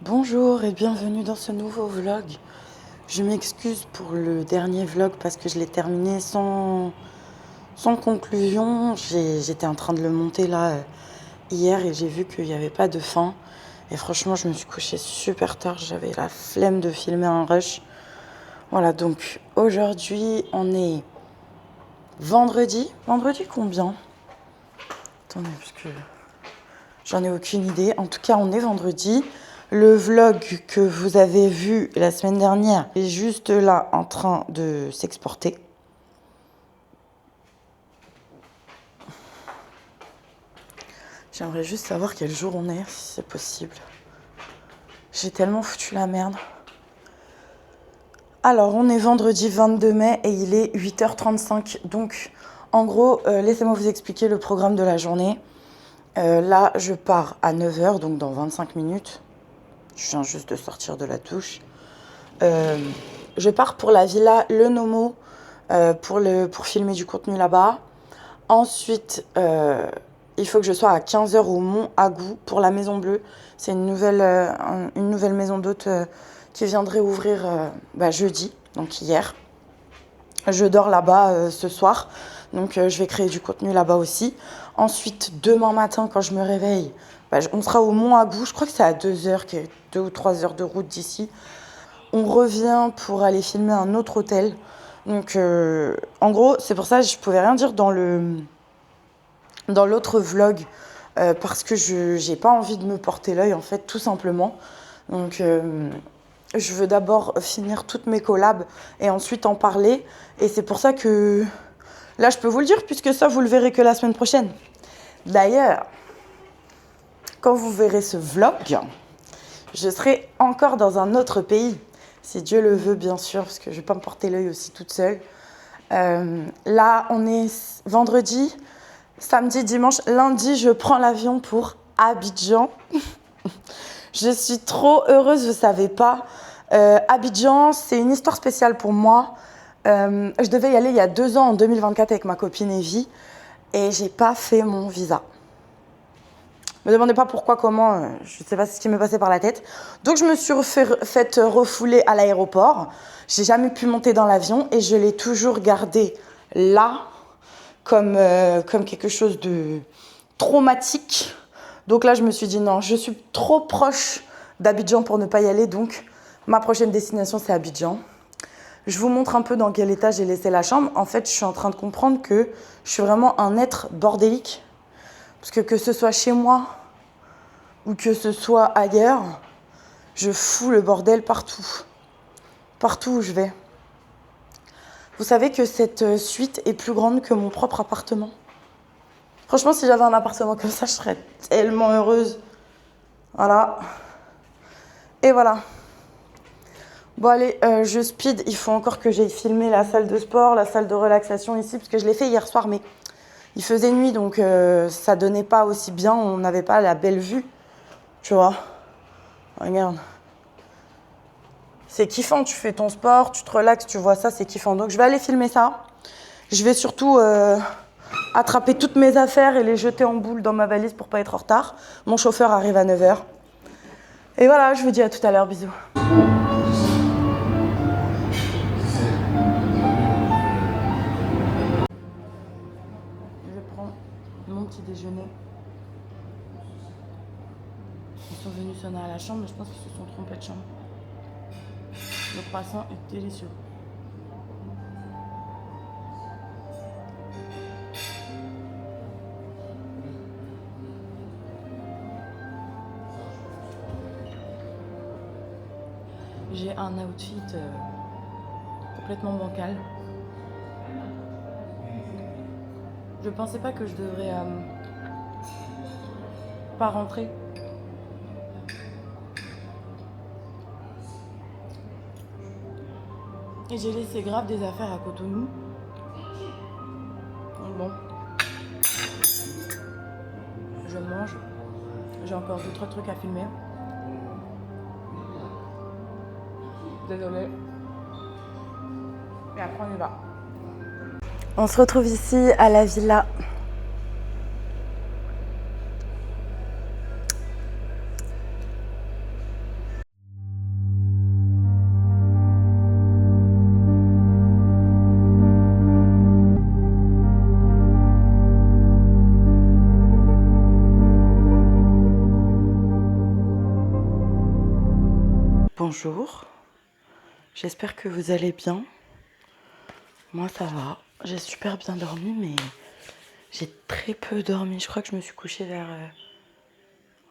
Bonjour et bienvenue dans ce nouveau vlog. Je m'excuse pour le dernier vlog parce que je l'ai terminé sans conclusion. J'étais en train de le monter là hier et j'ai vu qu'il n'y avait pas de fin. Et franchement, je me suis couchée super tard. J'avais la flemme de filmer un rush. Voilà, donc aujourd'hui, on est vendredi. Vendredi combien? Attendez, parce que j'en ai aucune idée. En tout cas, on est vendredi. Le vlog que vous avez vu la semaine dernière est juste là en train de s'exporter. J'aimerais juste savoir quel jour on est, si c'est possible. J'ai tellement foutu la merde. Alors, on est vendredi 22 mai et il est 8h35. Donc, en gros, laissez-moi vous expliquer le programme de la journée. Là, je pars à 9h, donc dans 25 minutes. Je viens juste de sortir de la douche. Je pars pour la villa Le Nomo pour filmer du contenu là-bas. Ensuite, il faut que je sois à 15h au Mont Agou pour la Maison Bleue. C'est une nouvelle maison d'hôtes qui viendrait ouvrir jeudi, donc hier. Je dors là-bas ce soir, donc je vais créer du contenu là-bas aussi. Ensuite, demain matin, quand je me réveille, on sera au Mont Agou. Je crois que c'est à 2h, 2 ou 3 heures de route d'ici. On revient pour aller filmer un autre hôtel. Donc, en gros, c'est pour ça que je pouvais rien dire dans l'autre vlog parce que j'ai pas envie de me porter l'œil, en fait, tout simplement. Donc, je veux d'abord finir toutes mes collabs et ensuite en parler. Et c'est pour ça que là, je peux vous le dire, puisque ça, vous le verrez que la semaine prochaine. D'ailleurs, quand vous verrez ce vlog, je serai encore dans un autre pays. Si Dieu le veut, bien sûr, parce que je ne vais pas me porter l'œil aussi toute seule. Là, on est vendredi, samedi, dimanche. Lundi, je prends l'avion pour Abidjan. Je suis trop heureuse, vous ne savez pas. Abidjan, c'est une histoire spéciale pour moi. Je devais y aller il y a 2 ans, en 2024, avec ma copine Evie. Et je n'ai pas fait mon visa. Ne me demandez pas pourquoi, comment, je ne sais pas ce qui m'est passé par la tête. Donc, je me suis faite refouler à l'aéroport. Je n'ai jamais pu monter dans l'avion et je l'ai toujours gardé là comme quelque chose de traumatique. Donc là, je me suis dit non, je suis trop proche d'Abidjan pour ne pas y aller. Donc, ma prochaine destination, c'est Abidjan. Je vous montre un peu dans quel état j'ai laissé la chambre. En fait, je suis en train de comprendre que je suis vraiment un être bordélique. Parce que ce soit chez moi ou que ce soit ailleurs, je fous le bordel partout. Partout où je vais. Vous savez que cette suite est plus grande que mon propre appartement. Franchement, si j'avais un appartement comme ça, je serais tellement heureuse. Voilà. Et voilà. Bon allez, je speed. Il faut encore que j'aille filmer la salle de sport, la salle de relaxation ici, parce que je l'ai fait hier soir, mais il faisait nuit, donc ça donnait pas aussi bien. On n'avait pas la belle vue, tu vois. Regarde. C'est kiffant, tu fais ton sport, tu te relaxes, tu vois ça, c'est kiffant. Donc je vais aller filmer ça. Je vais surtout attraper toutes mes affaires et les jeter en boule dans ma valise pour pas être en retard. Mon chauffeur arrive à 9h. Et voilà, je vous dis à tout à l'heure, bisous. Je prends mon petit déjeuner. Ils sont venus sonner à la chambre, mais je pense qu'ils se sont trompés de chambre. Le croissant est délicieux. J'ai un outfit complètement bancal. Je pensais pas que je devrais pas rentrer. Et j'ai laissé grave des affaires à Cotonou. Donc bon. Je mange. J'ai encore 2-3 trucs à filmer. Désolée. Et après on y va. On se retrouve ici à la villa. Bonjour, j'espère que vous allez bien. Moi ça va, j'ai super bien dormi mais j'ai très peu dormi. Je crois que je me suis couchée vers...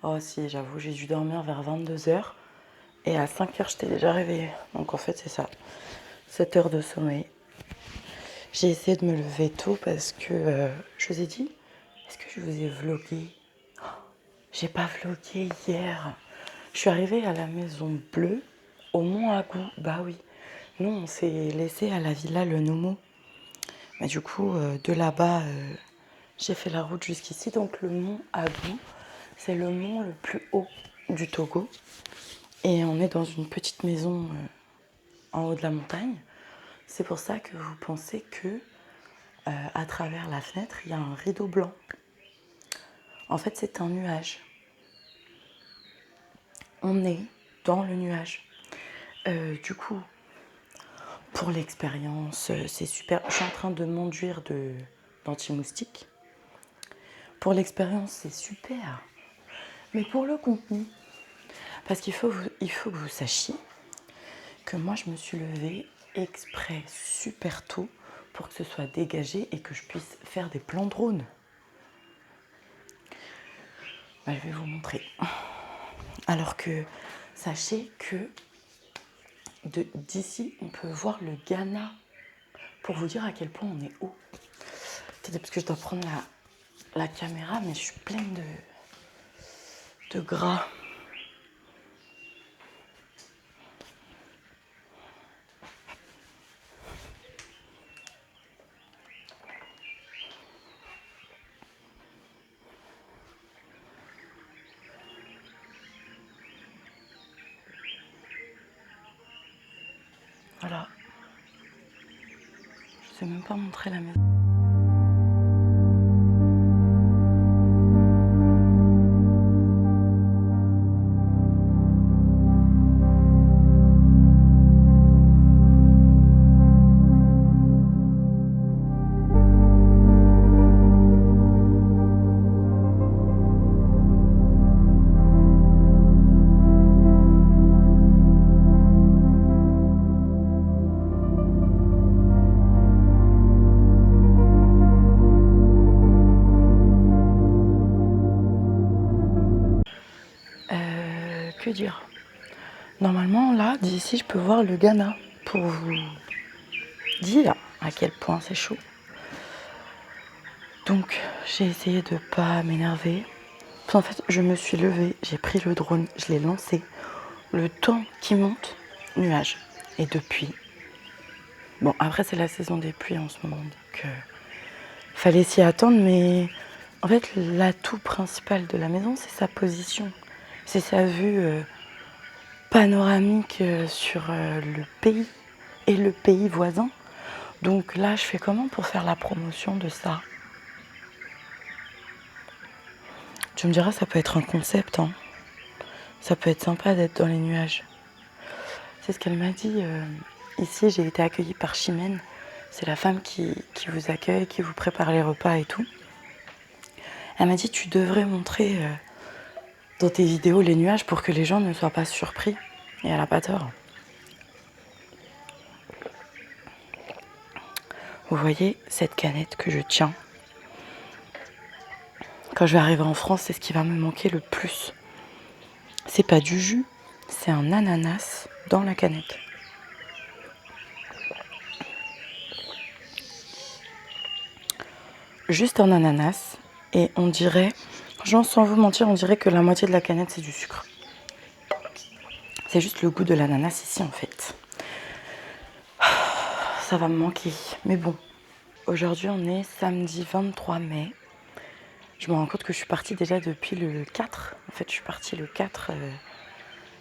Oh si, j'avoue, j'ai dû dormir vers 22h et à 5h j'étais déjà réveillée. Donc en fait c'est ça, 7 heures de sommeil. J'ai essayé de me lever tôt parce que je vous ai dit, est-ce que je vous ai vlogué? J'ai pas vlogué hier. Je suis arrivée à la Maison Bleue, au Mont Agou. Bah oui, nous on s'est laissé à la Villa Le Nomo. Mais du coup, de là-bas, j'ai fait la route jusqu'ici. Donc le Mont Agou, c'est le mont le plus haut du Togo. Et on est dans une petite maison en haut de la montagne. C'est pour ça que vous pensez que à travers la fenêtre, il y a un rideau blanc. En fait, c'est un nuage. On est dans le nuage. Du coup, pour l'expérience, c'est super. Je suis en train de m'enduire d'anti-moustique. Pour l'expérience, c'est super. Mais pour le contenu, parce qu'il faut que vous sachiez que moi, je me suis levée exprès super tôt pour que ce soit dégagé et que je puisse faire des plans drone. Bah, je vais vous montrer. Alors que sachez que d'ici, on peut voir le Ghana pour vous dire à quel point on est haut. Attendez, parce que je dois prendre la caméra, mais je suis pleine de gras. Voilà. Je ne sais même pas montrer la maison. Que dire? Normalement, là, d'ici, je peux voir le Ghana pour vous dire à quel point c'est chaud. Donc, j'ai essayé de pas m'énerver. En fait, je me suis levée, j'ai pris le drone, je l'ai lancé. Le temps qui monte, nuage. Et depuis... Bon, après, c'est la saison des pluies en ce moment, donc fallait s'y attendre, mais en fait, l'atout principal de la maison, c'est sa position. C'est sa vue panoramique sur le pays et le pays voisin. Donc là, je fais comment pour faire la promotion de ça? Tu me diras, ça peut être un concept, hein. Ça peut être sympa d'être dans les nuages. C'est ce qu'elle m'a dit. Ici, j'ai été accueillie par Chimène. C'est la femme qui vous accueille, qui vous prépare les repas et tout. Elle m'a dit, tu devrais montrer dans tes vidéos les nuages pour que les gens ne soient pas surpris. Et elle n'a pas tort. Vous voyez cette canette que je tiens? Quand je vais arriver en France, c'est ce qui va me manquer le plus. C'est pas du jus, c'est un ananas dans la canette. Juste un ananas et on dirait, genre sans vous mentir, on dirait que la moitié de la canette c'est du sucre. C'est juste le goût de l'ananas ici en fait. Ça va me manquer, mais bon. Aujourd'hui on est samedi 23 mai. Je me rends compte que je suis partie déjà depuis le 4. En fait je suis partie le 4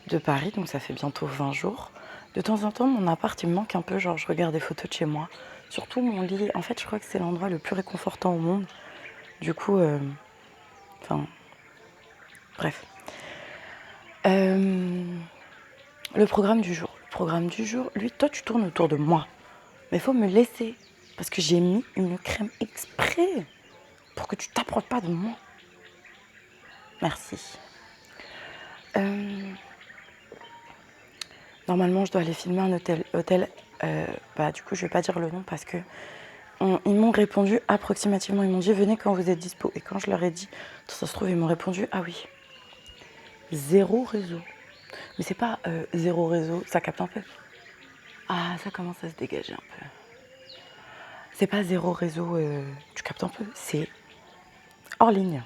de Paris, donc ça fait bientôt 20 jours. De temps en temps mon appart il me manque un peu, genre je regarde des photos de chez moi. Surtout mon lit, en fait je crois que c'est l'endroit le plus réconfortant au monde. Du coup, enfin, bref. Le programme du jour. Le programme du jour, lui, toi, tu tournes autour de moi. Mais il faut me laisser. Parce que j'ai mis une crème exprès pour que tu t'approches pas de moi. Merci. Normalement, je dois aller filmer un hôtel. Du coup, je vais pas dire le nom parce que ils m'ont répondu approximativement. Ils m'ont dit venez quand vous êtes dispo. Et quand je leur ai dit, ça se trouve, ils m'ont répondu ah oui, 0 réseau. Mais c'est pas 0 réseau, ça capte un peu. Ah, ça commence à se dégager un peu. C'est pas 0 réseau, tu captes un peu. C'est hors ligne.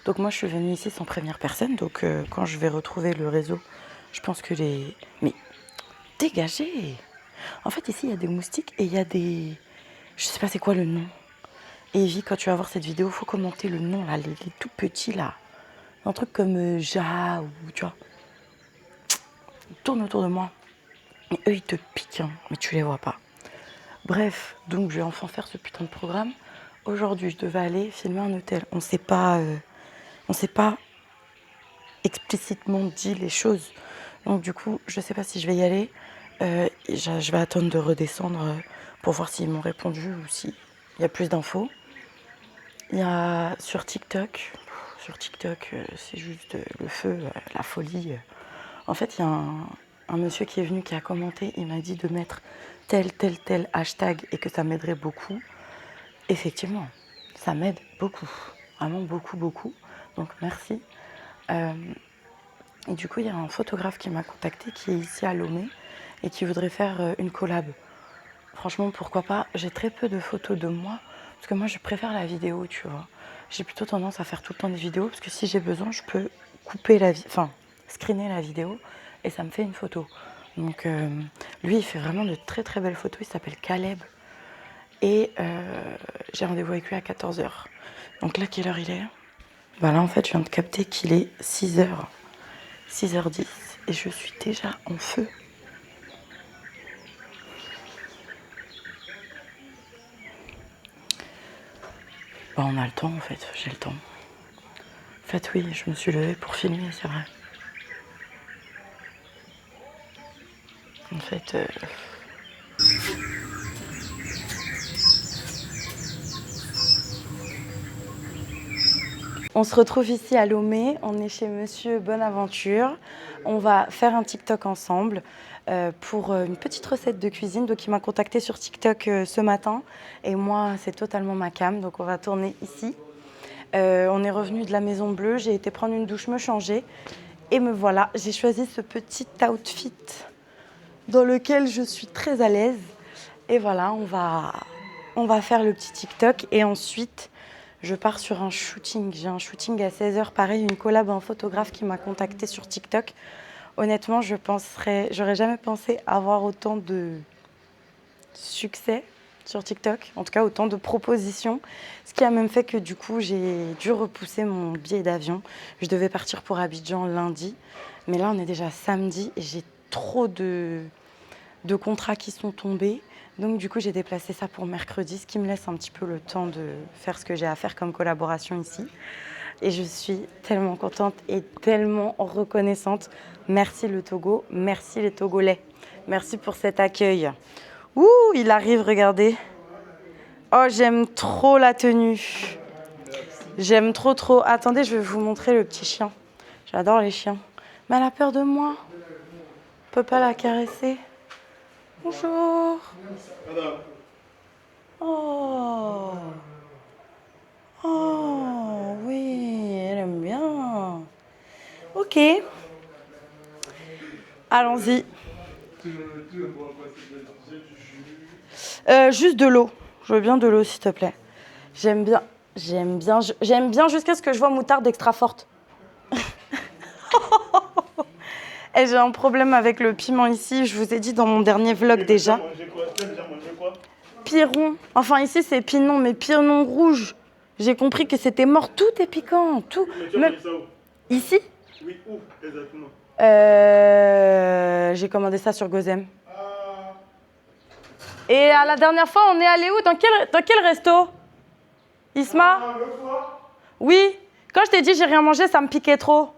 Donc moi, je suis venue ici sans prévenir personne. Donc quand je vais retrouver le réseau, je pense que les... Mais dégagez! En fait, ici, il y a des moustiques et il y a des... Je sais pas c'est quoi le nom. Et Evie, quand tu vas voir cette vidéo, il faut commenter le nom, là, les tout petits, là. Un truc comme Ja ou tu vois. Ils tournent autour de moi. Et eux, ils te piquent, hein, mais tu les vois pas. Bref, donc je vais enfin faire ce putain de programme. Aujourd'hui, je devais aller filmer un hôtel. On s'est pas explicitement dit les choses. Donc du coup, je sais pas si je vais y aller. Je vais attendre de redescendre pour voir s'ils m'ont répondu ou s'il y a plus d'infos. Il y a sur TikTok, c'est juste le feu, la folie. En fait, il y a un monsieur qui est venu, qui a commenté, il m'a dit de mettre tel hashtag et que ça m'aiderait beaucoup. Effectivement, ça m'aide beaucoup, vraiment beaucoup. Donc merci. Et du coup, il y a un photographe qui m'a contacté, qui est ici à Lomé et qui voudrait faire une collab. Franchement, pourquoi pas? J'ai très peu de photos de moi, parce que moi, je préfère la vidéo, tu vois. J'ai plutôt tendance à faire tout le temps des vidéos, parce que si j'ai besoin, je peux couper screener la vidéo, et ça me fait une photo. Donc, lui, il fait vraiment de très belles photos. Il s'appelle Caleb. Et j'ai rendez-vous avec lui à 14h. Donc là, quelle heure il est? Bah là, en fait, je viens de capter qu'il est 6h. 6h10 et je suis déjà en feu. Bah on a le temps en fait, j'ai le temps. En fait oui, je me suis levée pour filmer, c'est vrai. En fait... On se retrouve ici à Lomé, on est chez Monsieur Bonaventure. On va faire un TikTok ensemble pour une petite recette de cuisine. Donc il m'a contacté sur TikTok ce matin et moi c'est totalement ma cam, donc on va tourner ici. On est revenu de la Maison Bleue, j'ai été prendre une douche, me changer et me voilà. J'ai choisi ce petit outfit dans lequel je suis très à l'aise. Et voilà, on va faire le petit TikTok et ensuite... Je pars sur un shooting. J'ai un shooting à 16h. Pareil, une collab, un photographe qui m'a contacté sur TikTok. Honnêtement, j'aurais jamais pensé avoir autant de succès sur TikTok. En tout cas, autant de propositions. Ce qui a même fait que du coup, j'ai dû repousser mon billet d'avion. Je devais partir pour Abidjan lundi. Mais là, on est déjà samedi et j'ai trop de contrats qui sont tombés. Donc du coup, j'ai déplacé ça pour mercredi, ce qui me laisse un petit peu le temps de faire ce que j'ai à faire comme collaboration ici. Et je suis tellement contente et tellement reconnaissante. Merci le Togo, merci les Togolais. Merci pour cet accueil. Ouh, il arrive, regardez. Oh, j'aime trop la tenue. J'aime trop. Attendez, je vais vous montrer le petit chien. J'adore les chiens. Mais elle a peur de moi. On peut pas la caresser. Bonjour. Oh. Oh, oui, elle aime bien. Ok. Allons-y. Juste de l'eau. Je veux bien de l'eau, s'il te plaît. J'aime bien jusqu'à ce que je vois moutarde extra forte. Et j'ai un problème avec le piment ici. Je vous ai dit dans mon dernier vlog déjà. Tu as déjà mangé quoi? Piron. Enfin, ici, c'est pinon, mais pinon rouge. J'ai compris que c'était mort. Tout est piquant. Tout. Mais tu as mangé ça où? Ici? Oui, où exactement? J'ai commandé ça sur Gozem. Et à la dernière fois, on est allé où? Dans quel resto? Isma? Oui. Quand je t'ai dit j'ai rien mangé, ça me piquait trop.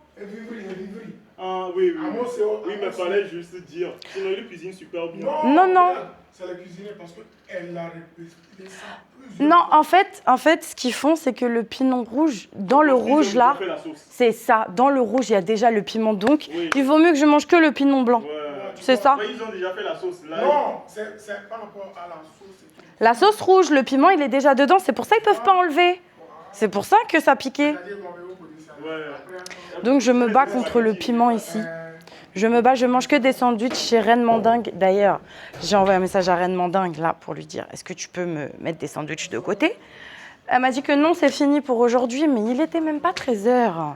Ah oui, oui, mais fallait juste dire. Sinon, il cuisine super bien. Non. C'est la cuisinière parce qu'elle a répété ça plusieurs Non, fois. en fait, ce qu'ils font, c'est que le piment rouge, dans le rouge là, c'est ça. Dans le rouge, il y a déjà le piment. Donc, oui. Il vaut mieux que je mange que le piment blanc. Ouais. c'est ça. Ouais, ils ont déjà fait la sauce. Là, Non, c'est par rapport à la sauce. Et tout. La sauce rouge, le piment, il est déjà dedans. C'est pour ça qu'ils peuvent pas enlever. C'est pour ça que ça piquait. C'est-à-dire qu'on veut vous poser ça. ouais. Donc je me bats contre le piment ici. Je me bats, je mange que des sandwichs chez Reine Mandingue. D'ailleurs, j'ai envoyé un message à Reine Mandingue là pour lui dire est-ce que tu peux me mettre des sandwichs de côté? Elle m'a dit que non, c'est fini pour aujourd'hui, mais il était même pas 13h.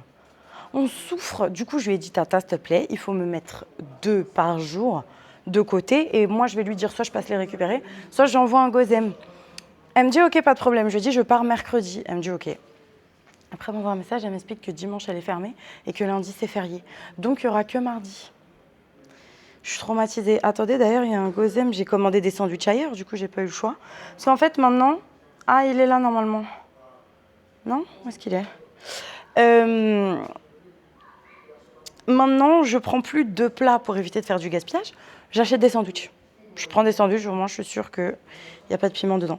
On souffre. Du coup, je lui ai dit Tata, s'il te plaît, il faut me mettre 2 par jour de côté. Et moi, je vais lui dire soit je passe les récupérer, soit j'envoie un gozem. Elle me dit ok, pas de problème. Je lui ai dit je pars mercredi. Elle me dit ok. Après, elle m'envoie un message, elle m'explique que dimanche, elle est fermée et que lundi, c'est férié. Donc, il n'y aura que mardi. Je suis traumatisée. Attendez, d'ailleurs, il y a un gozem. J'ai commandé des sandwichs ailleurs, du coup, j'ai pas eu le choix. Parce qu'en fait, maintenant... Ah, il est là, normalement. Non? Où est-ce qu'il est, Maintenant, je prends plus 2 plats pour éviter de faire du gaspillage. J'achète des sandwichs. Je prends des sandwichs, je mange, je suis sûre qu'il n'y a pas de piment dedans.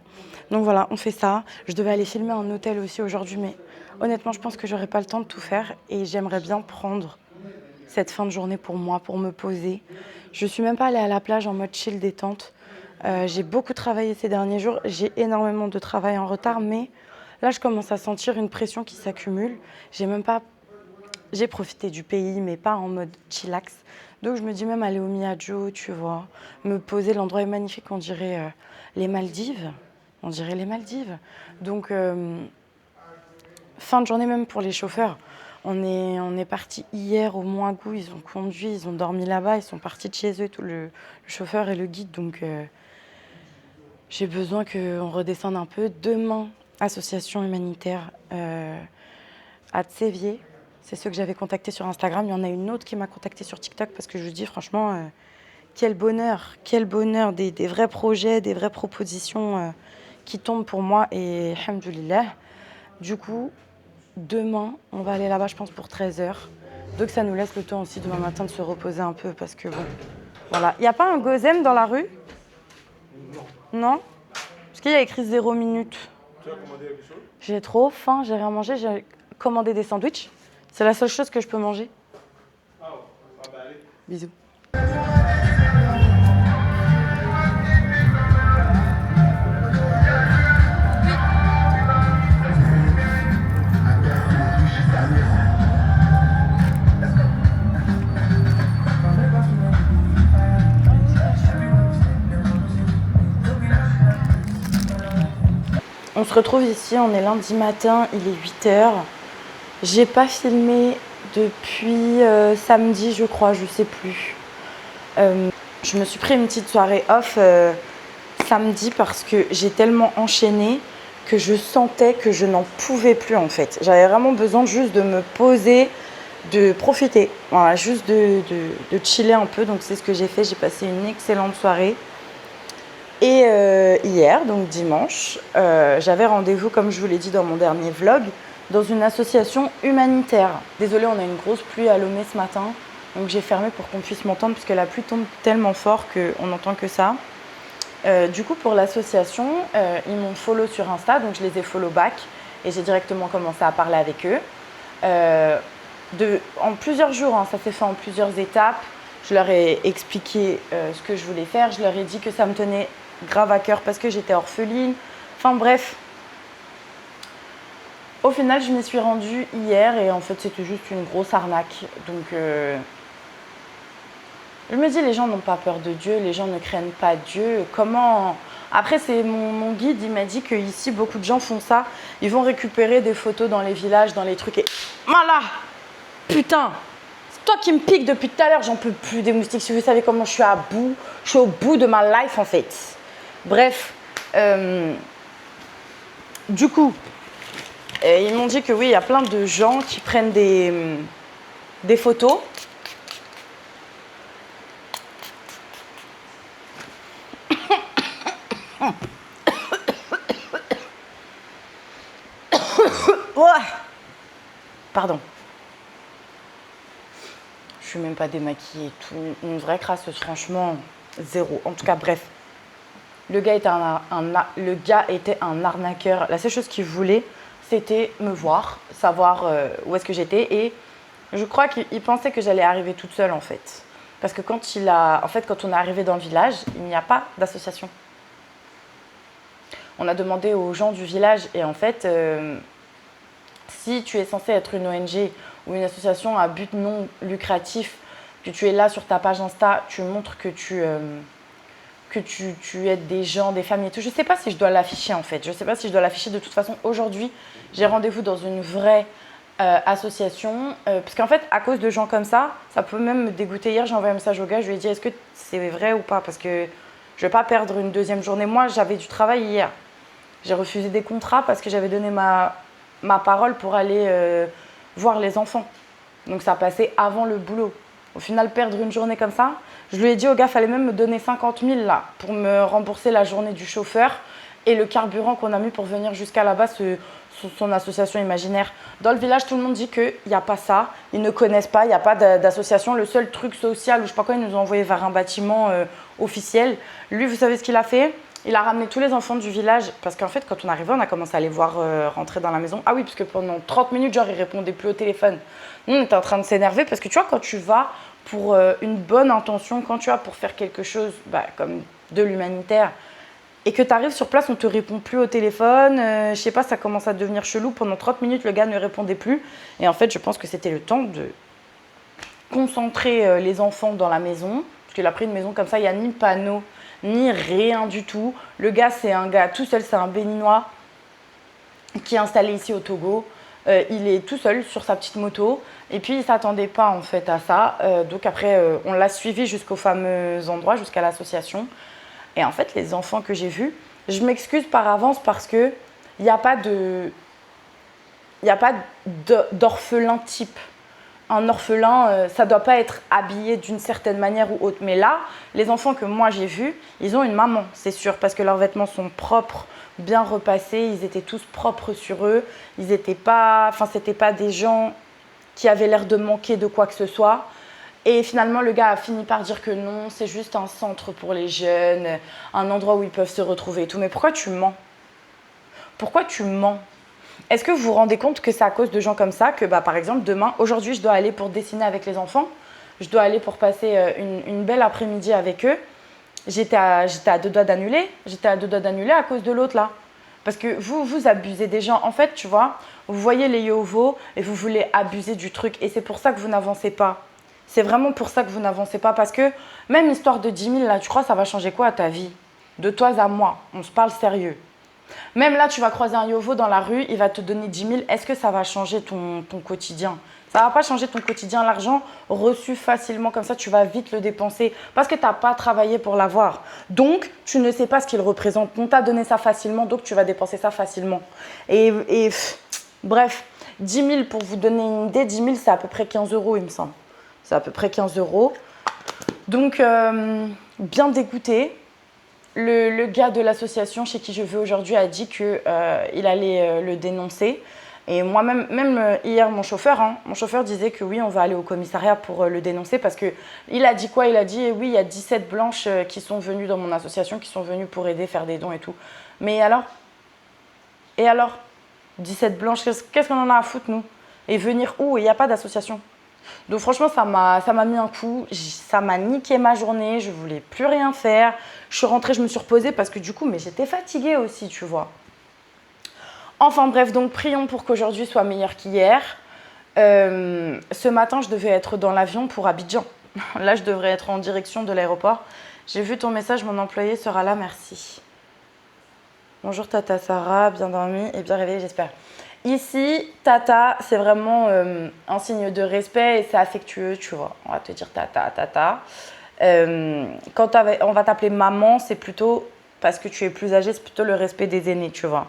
Donc voilà, on fait ça. Je devais aller filmer un hôtel aussi aujourd'hui, mais honnêtement, je pense que j'aurai pas le temps de tout faire et j'aimerais bien prendre cette fin de journée pour moi, pour me poser. Je suis même pas allée à la plage en mode chill détente. J'ai beaucoup travaillé ces derniers jours. J'ai énormément de travail en retard, mais là, je commence à sentir une pression qui s'accumule. J'ai profité du pays, mais pas en mode chillax. Donc, je me dis même aller au Miadjo, tu vois, me poser. L'endroit est magnifique, on dirait les Maldives. On dirait les Maldives. Donc, fin de journée même pour les chauffeurs. On est parti hier au Mouagou, ils ont conduit, ils ont dormi là-bas, ils sont partis de chez eux, tout le chauffeur et le guide. Donc, j'ai besoin qu'on redescende un peu. Demain, association humanitaire à Tsévier. C'est ceux que j'avais contactés sur Instagram. Il y en a une autre qui m'a contactée sur TikTok parce que je vous dis franchement, quel bonheur, des vrais projets, des vraies propositions qui tombent pour moi et alhamdoulilah. Du coup, demain, on va aller là-bas, je pense, pour 13h. Donc ça nous laisse le temps aussi demain matin de se reposer un peu parce que bon, voilà. Il n'y a pas un gozem dans la rue? Non? Parce qu'il y a écrit 0 minutes. Tu as commandé quelque chose? J'ai trop faim, j'ai rien mangé, j'ai commandé des sandwichs. C'est la seule chose que je peux manger. Ah, bah allez. Bisous. On se retrouve ici, on est lundi matin, il est 8h. J'ai pas filmé depuis samedi, je crois, je sais plus. Je me suis pris une petite soirée off samedi parce que j'ai tellement enchaîné que je sentais que je n'en pouvais plus en fait. J'avais vraiment besoin juste de me poser, de profiter, voilà, juste de chiller un peu. Donc c'est ce que j'ai fait, j'ai passé une excellente soirée. Et hier, donc dimanche, j'avais rendez-vous, comme je vous l'ai dit dans mon dernier vlog, dans une association humanitaire. Désolée, on a une grosse pluie à Lomé ce matin, donc j'ai fermé pour qu'on puisse m'entendre puisque la pluie tombe tellement fort qu'on n'entend que ça. Du coup, pour l'association, ils m'ont follow sur Insta, donc je les ai follow back et j'ai directement commencé à parler avec eux. En plusieurs jours, hein, ça s'est fait en plusieurs étapes. Je leur ai expliqué ce que je voulais faire, je leur ai dit que ça me tenait grave à cœur parce que j'étais orpheline. Enfin bref, au final, je m'y suis rendue hier et en fait, c'était juste une grosse arnaque. Donc, je me dis, les gens n'ont pas peur de Dieu, les gens ne craignent pas Dieu. Comment... Après, c'est mon guide, il m'a dit qu'ici, beaucoup de gens font ça. Ils vont récupérer des photos dans les villages, dans les trucs et... Voilà! Putain! C'est toi qui me pique depuis tout à l'heure, j'en peux plus des moustiques. Si vous savez comment je suis à bout, je suis au bout de ma life en fait. Bref, du coup, ils m'ont dit que oui, il y a plein de gens qui prennent des photos. Pardon. Je suis même pas démaquillée et tout. Une vraie crasseuse, franchement, zéro. En tout cas, bref. Le gars était un arnaqueur. La seule chose qu'il voulait, c'était me voir, savoir où est-ce que j'étais. Et je crois qu'il pensait que j'allais arriver toute seule, en fait. Parce que quand on est arrivé dans le village, il n'y a pas d'association. On a demandé aux gens du village et en fait, si tu es censé être une ONG ou une association à but non lucratif, que tu es là sur ta page Insta, tu montres que tu aides des gens, des familles et tout. Je ne sais pas si je dois l'afficher en fait. Je ne sais pas si je dois l'afficher. De toute façon, aujourd'hui, j'ai rendez-vous dans une vraie association. Parce qu'en fait, à cause de gens comme ça peut même me dégoûter. Hier, j'ai envoyé un message au gars, je lui ai dit est-ce que c'est vrai ou pas? Parce que je ne vais pas perdre une deuxième journée. Moi, j'avais du travail hier. J'ai refusé des contrats parce que j'avais donné ma parole pour aller voir les enfants. Donc ça passait avant le boulot. Au final, perdre une journée comme ça, je lui ai dit au gars, il fallait même me donner 50 000 là pour me rembourser la journée du chauffeur et le carburant qu'on a mis pour venir jusqu'à là-bas, son association imaginaire. Dans le village, tout le monde dit qu'il n'y a pas ça, ils ne connaissent pas, il n'y a pas d'association. Le seul truc social, ou je ne sais pas quoi, ils nous ont envoyé vers un bâtiment officiel. Lui, vous savez ce qu'il a fait? Il a ramené tous les enfants du village parce qu'en fait, quand on arrivait, on a commencé à les voir rentrer dans la maison. Ah oui, parce que pendant 30 minutes, genre, ils répondaient plus au téléphone. Nous, on était en train de s'énerver parce que tu vois, quand tu vas pour une bonne intention, quand tu vas pour faire quelque chose comme de l'humanitaire et que tu arrives sur place, on ne te répond plus au téléphone. Je sais pas, ça commence à devenir chelou. Pendant 30 minutes, le gars ne répondait plus. Et en fait, je pense que c'était le temps de concentrer les enfants dans la maison. Parce qu'il a pris une maison comme ça, il n'y a ni panneau, ni rien du tout. Le gars, c'est un gars tout seul, c'est un Béninois qui est installé ici au Togo. Il est tout seul sur sa petite moto et puis il ne s'attendait pas en fait à ça. Donc après, on l'a suivi jusqu'au fameux endroit, jusqu'à l'association. Et en fait, les enfants que j'ai vus, je m'excuse par avance parce qu'il n'y a pas d'orphelin type. Un orphelin, ça ne doit pas être habillé d'une certaine manière ou autre. Mais là, les enfants que moi j'ai vus, ils ont une maman, c'est sûr, parce que leurs vêtements sont propres, bien repassés, ils étaient tous propres sur eux. C'était pas des gens qui avaient l'air de manquer de quoi que ce soit. Et finalement, le gars a fini par dire que non, c'est juste un centre pour les jeunes, un endroit où ils peuvent se retrouver et tout. Mais pourquoi tu mens? Pourquoi tu mens? Est-ce que vous vous rendez compte que c'est à cause de gens comme ça que, par exemple, aujourd'hui, je dois aller pour dessiner avec les enfants, je dois aller pour passer une belle après-midi avec eux. J'étais à 2 doigts d'annuler. J'étais à 2 doigts d'annuler à cause de l'autre là. Parce que vous abusez des gens. En fait, tu vois, vous voyez les Yovo et vous voulez abuser du truc. Et c'est pour ça que vous n'avancez pas. C'est vraiment pour ça que vous n'avancez pas. Parce que même histoire de 10 000, là, tu crois ça va changer quoi à ta vie? De toi à moi, on se parle sérieux. Même là, tu vas croiser un Yovo dans la rue, il va te donner 10 000. Est-ce que ça va changer ton quotidien? Ça ne va pas changer ton quotidien. L'argent reçu facilement comme ça, tu vas vite le dépenser parce que tu n'as pas travaillé pour l'avoir. Donc, tu ne sais pas ce qu'il représente. On t'a donné ça facilement, donc tu vas dépenser ça facilement. Bref, 10 000, pour vous donner une idée, 10 000, c'est à peu près 15 €, il me semble. C'est à peu près 15 €. Donc, bien dégoûté. Le gars de l'association chez qui je vais aujourd'hui a dit qu'il allait le dénoncer. Et moi-même, hier, mon chauffeur disait que oui, on va aller au commissariat pour le dénoncer parce qu'il a dit quoi? Il a dit oui, il y a 17 blanches qui sont venues dans mon association, qui sont venues pour aider, faire des dons et tout. Mais et alors 17 blanches, qu'est-ce qu'on en a à foutre, nous? Et venir où? Il n'y a pas d'association. Donc franchement, ça m'a mis un coup, ça m'a niqué ma journée, je voulais plus rien faire. Je suis rentrée, je me suis reposée parce que du coup, j'étais fatiguée aussi, tu vois. Enfin bref, donc prions pour qu'aujourd'hui soit meilleur qu'hier. Ce matin, je devais être dans l'avion pour Abidjan. Là, je devrais être en direction de l'aéroport. J'ai vu ton message, mon employé sera là, merci. Bonjour Tata Sarah, bien dormi et bien réveillée, j'espère. Ici, Tata, c'est vraiment un signe de respect et c'est affectueux, tu vois. On va te dire Tata, Tata. Quand on va t'appeler maman, c'est plutôt parce que tu es plus âgée, c'est plutôt le respect des aînés, tu vois.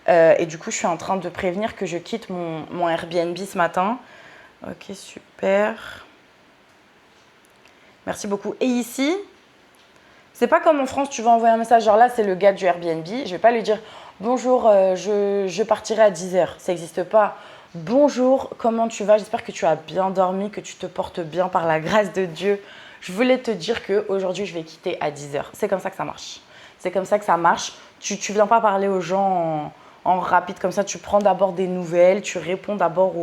Et du coup, je suis en train de prévenir que je quitte mon Airbnb ce matin. Ok, super. Merci beaucoup. Et ici, c'est pas comme en France, tu vas envoyer un message, genre là, c'est le gars du Airbnb. Je vais pas lui dire « Bonjour, je partirai à 10h ». Ça n'existe pas. « Bonjour, comment tu vas? J'espère que tu as bien dormi, que tu te portes bien par la grâce de Dieu. Je voulais te dire qu'aujourd'hui, je vais quitter à 10h ». C'est comme ça que ça marche. C'est comme ça que ça marche. Tu viens pas parler aux gens en rapide comme ça. Tu prends d'abord des nouvelles, tu réponds d'abord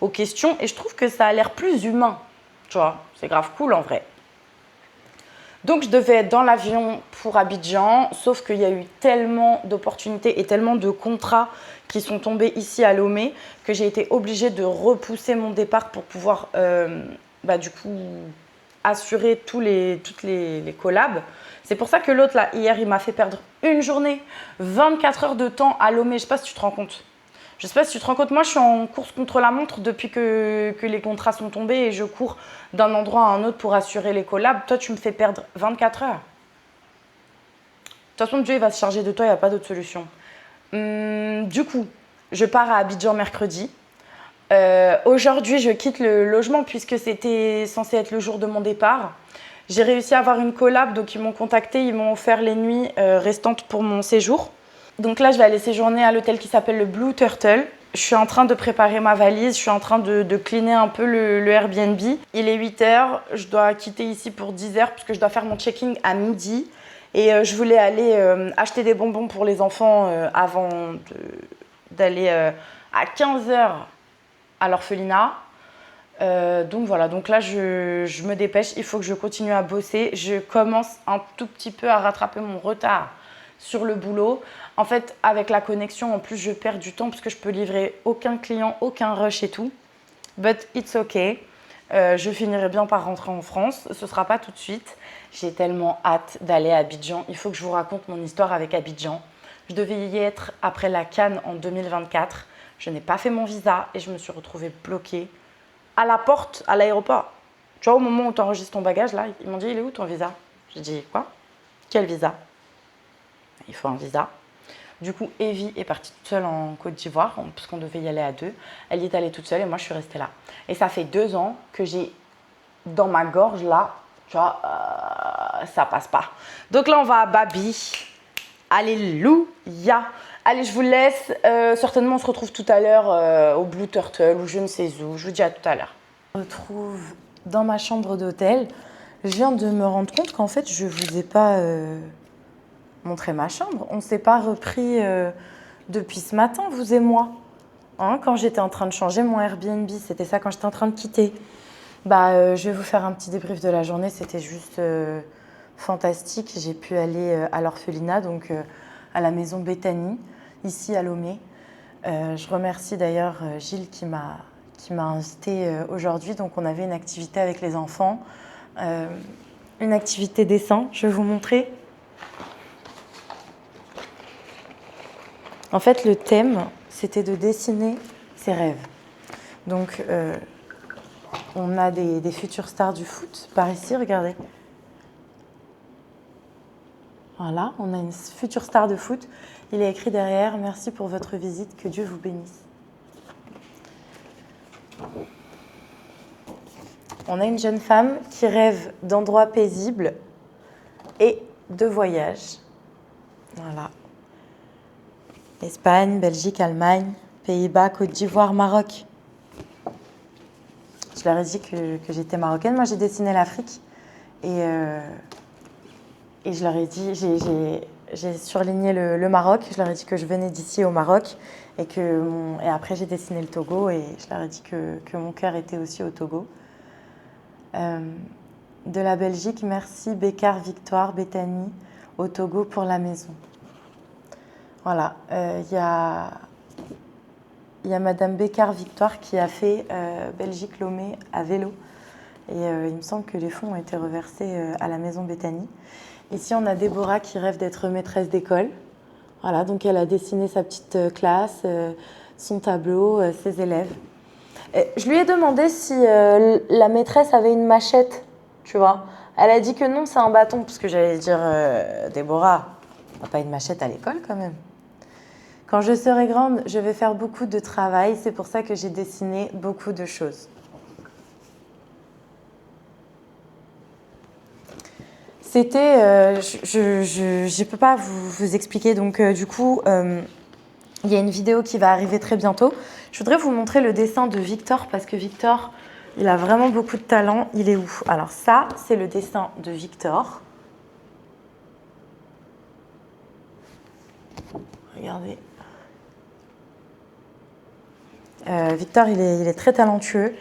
aux questions. Et je trouve que ça a l'air plus humain. Tu vois, c'est grave cool en vrai. Donc, je devais être dans l'avion pour Abidjan, sauf qu'il y a eu tellement d'opportunités et tellement de contrats qui sont tombés ici à Lomé que j'ai été obligée de repousser mon départ pour pouvoir, du coup, assurer toutes les collabs. C'est pour ça que l'autre, là, hier, il m'a fait perdre une journée, 24 heures de temps à Lomé. Je sais pas si tu te rends compte. Je sais pas si tu te rends compte, moi je suis en course contre la montre depuis que les contrats sont tombés et je cours d'un endroit à un autre pour assurer les collabs. Toi, tu me fais perdre 24 heures. De toute façon, Dieu il va se charger de toi, il n'y a pas d'autre solution. Du coup, je pars à Abidjan mercredi. Aujourd'hui, je quitte le logement puisque c'était censé être le jour de mon départ. J'ai réussi à avoir une collab, donc ils m'ont contacté, ils m'ont offert les nuits restantes pour mon séjour. Donc là, je vais aller séjourner à l'hôtel qui s'appelle le Blue Turtle. Je suis en train de préparer ma valise, je suis en train de cleaner un peu le Airbnb. Il est 8h, je dois quitter ici pour 10h parce que je dois faire mon check-in à midi. Et je voulais aller acheter des bonbons pour les enfants avant d'aller à 15h à l'orphelinat. Donc voilà, donc là je me dépêche, il faut que je continue à bosser. Je commence un tout petit peu à rattraper mon retard sur le boulot. En fait, avec la connexion, en plus, je perds du temps parce que je peux livrer aucun client, aucun rush et tout. But it's okay. Je finirai bien par rentrer en France. Ce ne sera pas tout de suite. J'ai tellement hâte d'aller à Abidjan. Il faut que je vous raconte mon histoire avec Abidjan. Je devais y être après la Cannes en 2024. Je n'ai pas fait mon visa et je me suis retrouvée bloquée à la porte, à l'aéroport. Tu vois, au moment où tu enregistres ton bagage, là, ils m'ont dit, il est où ton visa? J'ai dit, quoi? Quel visa? Il faut un visa. Du coup, Evie est partie toute seule en Côte d'Ivoire, puisqu'on devait y aller à deux. Elle y est allée toute seule et moi, je suis restée là. Et ça fait 2 ans que j'ai dans ma gorge, là, tu vois, ça passe pas. Donc là, on va à Babi. Alléluia. Allez, je vous laisse. Certainement, on se retrouve tout à l'heure au Blue Turtle ou je ne sais où. Je vous dis à tout à l'heure. Je me retrouve dans ma chambre d'hôtel. Je viens de me rendre compte qu'en fait, je ne vous ai pas montré ma chambre. On ne s'est pas repris depuis ce matin, vous et moi. Hein, quand j'étais en train de changer mon Airbnb, c'était ça quand j'étais en train de quitter. Je vais vous faire un petit débrief de la journée. C'était juste fantastique. J'ai pu aller à l'orphelinat, donc à la maison Bethany, ici à Lomé. Je remercie d'ailleurs Gilles qui m'a invitée aujourd'hui. Donc on avait une activité avec les enfants, une activité dessin. Je vais vous montrer. En fait, le thème, c'était de dessiner ses rêves. Donc, on a des futures stars du foot par ici, regardez. Voilà, on a une future star de foot. Il est écrit derrière, merci pour votre visite, que Dieu vous bénisse. On a une jeune femme qui rêve d'endroits paisibles et de voyages. Voilà. Espagne, Belgique, Allemagne, Pays-Bas, Côte d'Ivoire, Maroc. Je leur ai dit que j'étais marocaine. Moi, j'ai dessiné l'Afrique. Et je leur ai dit, j'ai surligné le Maroc. Je leur ai dit que je venais d'ici au Maroc. Et après, j'ai dessiné le Togo. Et je leur ai dit que mon cœur était aussi au Togo. De la Belgique, merci Bécard, Victoire, Bethany, au Togo pour la maison. Voilà, il y a Madame Bécard Victoire qui a fait Belgique-Lomé à vélo. Et il me semble que les fonds ont été reversés à la maison Bethany. Ici, on a Déborah qui rêve d'être maîtresse d'école. Voilà, donc elle a dessiné sa petite classe, son tableau, ses élèves. Et je lui ai demandé si la maîtresse avait une machette, tu vois. Elle a dit que non, c'est un bâton, parce que j'allais dire, Déborah, on n'a pas une machette à l'école quand même. Quand je serai grande, je vais faire beaucoup de travail. C'est pour ça que j'ai dessiné beaucoup de choses. C'était... je ne peux pas vous expliquer. Donc, du coup, il y a une vidéo qui va arriver très bientôt. Je voudrais vous montrer le dessin de Victor parce que Victor, il a vraiment beaucoup de talent. Il est où? Alors ça, c'est le dessin de Victor. Regardez. Victor, il est très talentueux.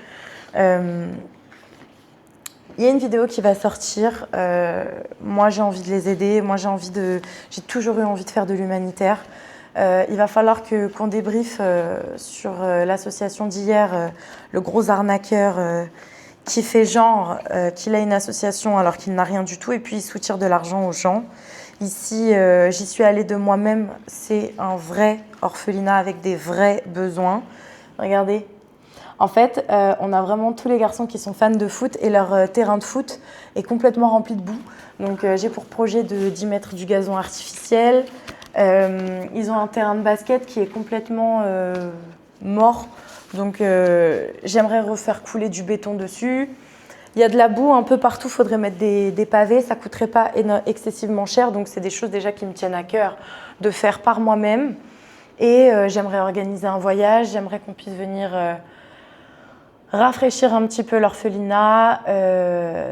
Il y a une vidéo qui va sortir. Moi, j'ai envie de les aider. Moi, j'ai toujours eu envie de faire de l'humanitaire. Il va falloir qu'on débriefe sur l'association d'hier, le gros arnaqueur qui fait genre qu'il a une association alors qu'il n'a rien du tout et puis il soutire de l'argent aux gens. Ici, j'y suis allée de moi-même. C'est un vrai orphelinat avec des vrais besoins. Regardez. En fait, on a vraiment tous les garçons qui sont fans de foot et leur terrain de foot est complètement rempli de boue. Donc, j'ai pour projet d'y mettre du gazon artificiel. Ils ont un terrain de basket qui est complètement mort. Donc, j'aimerais refaire couler du béton dessus. Il y a de la boue un peu partout. Il faudrait mettre des pavés. Ça ne coûterait pas excessivement cher. Donc, c'est des choses déjà qui me tiennent à cœur de faire par moi-même. Et j'aimerais organiser un voyage. J'aimerais qu'on puisse venir rafraîchir un petit peu l'orphelinat,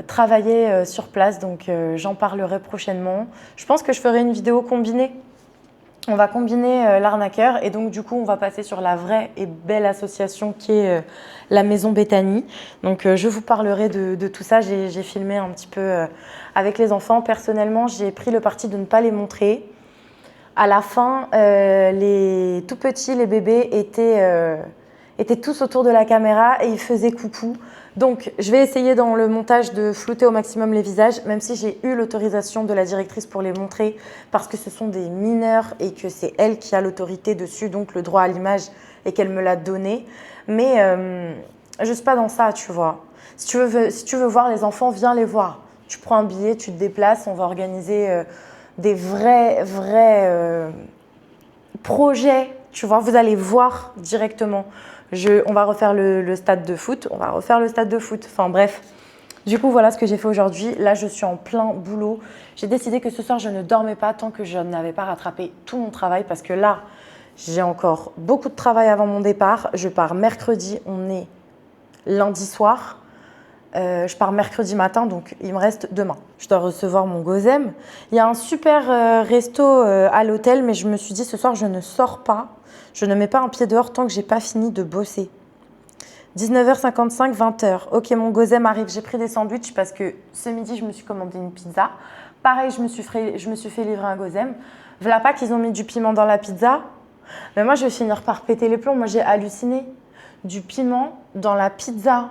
travailler sur place, donc j'en parlerai prochainement. Je pense que je ferai une vidéo combinée. On va combiner l'arnaqueur et donc du coup on va passer sur la vraie et belle association qui est la Maison Bethany. Donc je vous parlerai de tout ça, j'ai filmé un petit peu avec les enfants. Personnellement j'ai pris le parti de ne pas les montrer. À la fin, les tout petits, les bébés étaient tous autour de la caméra et ils faisaient coucou. Donc, je vais essayer dans le montage de flouter au maximum les visages, même si j'ai eu l'autorisation de la directrice pour les montrer, parce que ce sont des mineurs et que c'est elle qui a l'autorité dessus, donc le droit à l'image, et qu'elle me l'a donné. Mais je ne suis pas dans ça, tu vois. Si tu veux voir les enfants, viens les voir. Tu prends un billet, tu te déplaces, on va organiser des vrais projets, tu vois. Vous allez voir directement. On va refaire le stade de foot, Enfin bref, du coup voilà ce que j'ai fait aujourd'hui. Là je suis en plein boulot. J'ai décidé que ce soir je ne dormais pas tant que je n'avais pas rattrapé tout mon travail parce que là j'ai encore beaucoup de travail avant mon départ. Je pars mercredi, on est lundi soir. Je pars mercredi matin, donc il me reste demain. Je dois recevoir mon gozem. Il y a un super resto à l'hôtel, mais je me suis dit ce soir je ne sors pas. Je ne mets pas un pied dehors tant que j'ai pas fini de bosser. 19h55, 20h. Ok, mon gozem arrive. J'ai pris des sandwichs parce que ce midi, je me suis commandé une pizza. Pareil, je me suis fait livrer un gozem. Voilà pas qu'ils ont mis du piment dans la pizza. Mais moi, je vais finir par péter les plombs. Moi, j'ai halluciné. Du piment dans la pizza.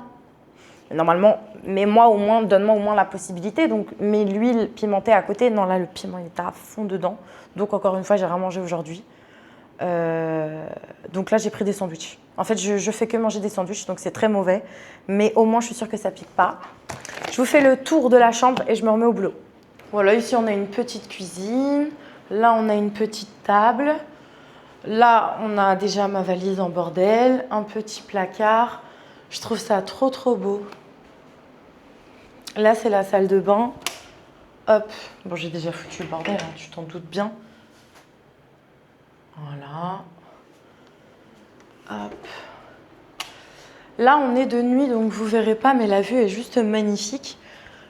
Normalement, mais moi au moins, donne-moi au moins la possibilité. Donc, mets l'huile pimentée à côté. Non, là, le piment, il était à fond dedans. Donc, encore une fois, j'ai rien mangé aujourd'hui. Donc là j'ai pris des sandwichs. En fait je fais que manger des sandwichs donc c'est très mauvais, mais au moins je suis sûre que ça pique pas. Je vous fais le tour de la chambre et je me remets au boulot. Voilà, ici on a une petite cuisine, là on a une petite table, là on a déjà ma valise en bordel, un petit placard. Je trouve ça trop beau. Là c'est la salle de bain. Hop, bon j'ai déjà foutu le bordel, hein, tu t'en doutes bien. Voilà. Hop. Là, on est de nuit, donc vous verrez pas, mais la vue est juste magnifique.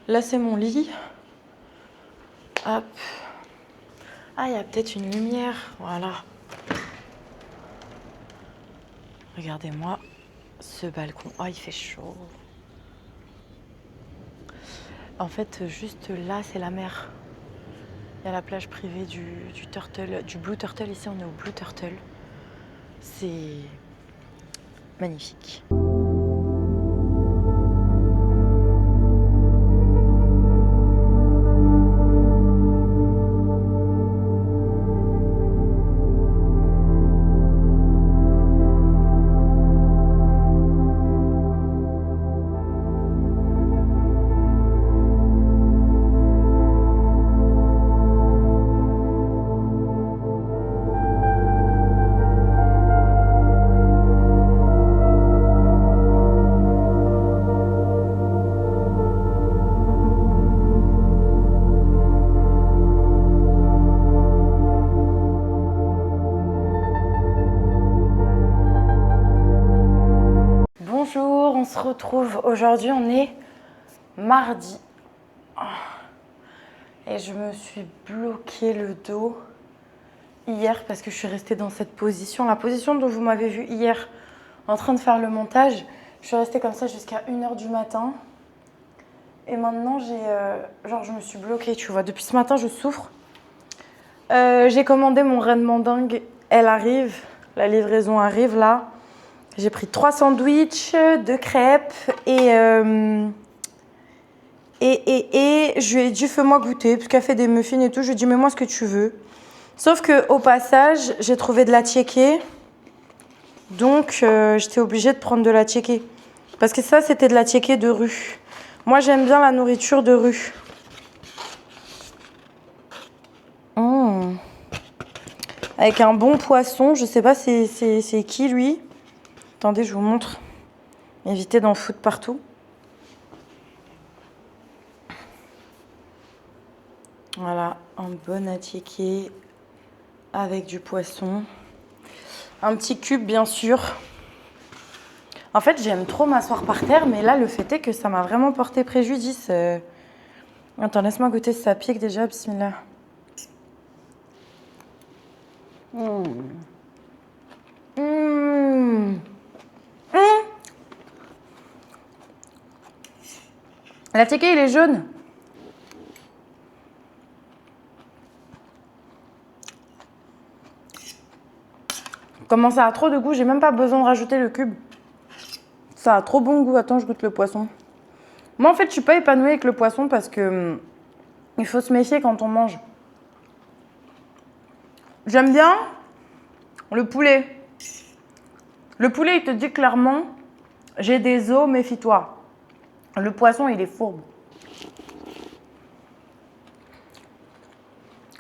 Là, c'est mon lit. Hop. Ah, il y a peut-être une lumière. Voilà. Regardez-moi ce balcon. Oh, il fait chaud. En fait, juste là, c'est la mer. Il y a la plage privée du Blue Turtle. Ici, on est au Blue Turtle. C'est magnifique. Bonjour, on se retrouve. Aujourd'hui, on est mardi. Et je me suis bloqué le dos hier parce que je suis restée dans cette position. La position dont vous m'avez vu hier en train de faire le montage. Je suis restée comme ça jusqu'à 1h du matin. Et maintenant, genre, je me suis bloquée, tu vois. Depuis ce matin, je souffre. J'ai commandé mon reine mandingue. Elle arrive. La livraison arrive, là. J'ai pris 3 sandwichs, 2 crêpes et je lui ai dit fais-moi goûter parce qu'elle fait des muffins et tout. Je lui ai dit mets-moi ce que tu veux. Sauf qu'au passage, j'ai trouvé de la tchéké. Donc, j'étais obligée de prendre de la tchéké. Parce que ça, c'était de la tchéké de rue. Moi, j'aime bien la nourriture de rue. Mmh. Avec un bon poisson. Je sais pas c'est qui, lui. Attendez, je vous montre. Évitez d'en foutre partout. Voilà, un bon attiéké avec du poisson. Un petit cube, bien sûr. En fait, j'aime trop m'asseoir par terre, mais là, le fait est que ça m'a vraiment porté préjudice. Attends, laisse-moi goûter si ça pique déjà, bismillah. Mmh. Mmh. Mmh. L'attiéké, il est jaune. Comment ça a trop de goût, j'ai même pas besoin de rajouter le cube. Ça a trop bon goût. Attends, je goûte le poisson. Moi, en fait, je suis pas épanouie avec le poisson parce que il faut se méfier quand on mange. J'aime bien le poulet. Le poulet, il te dit clairement, j'ai des os, méfie-toi. Le poisson, il est fourbe.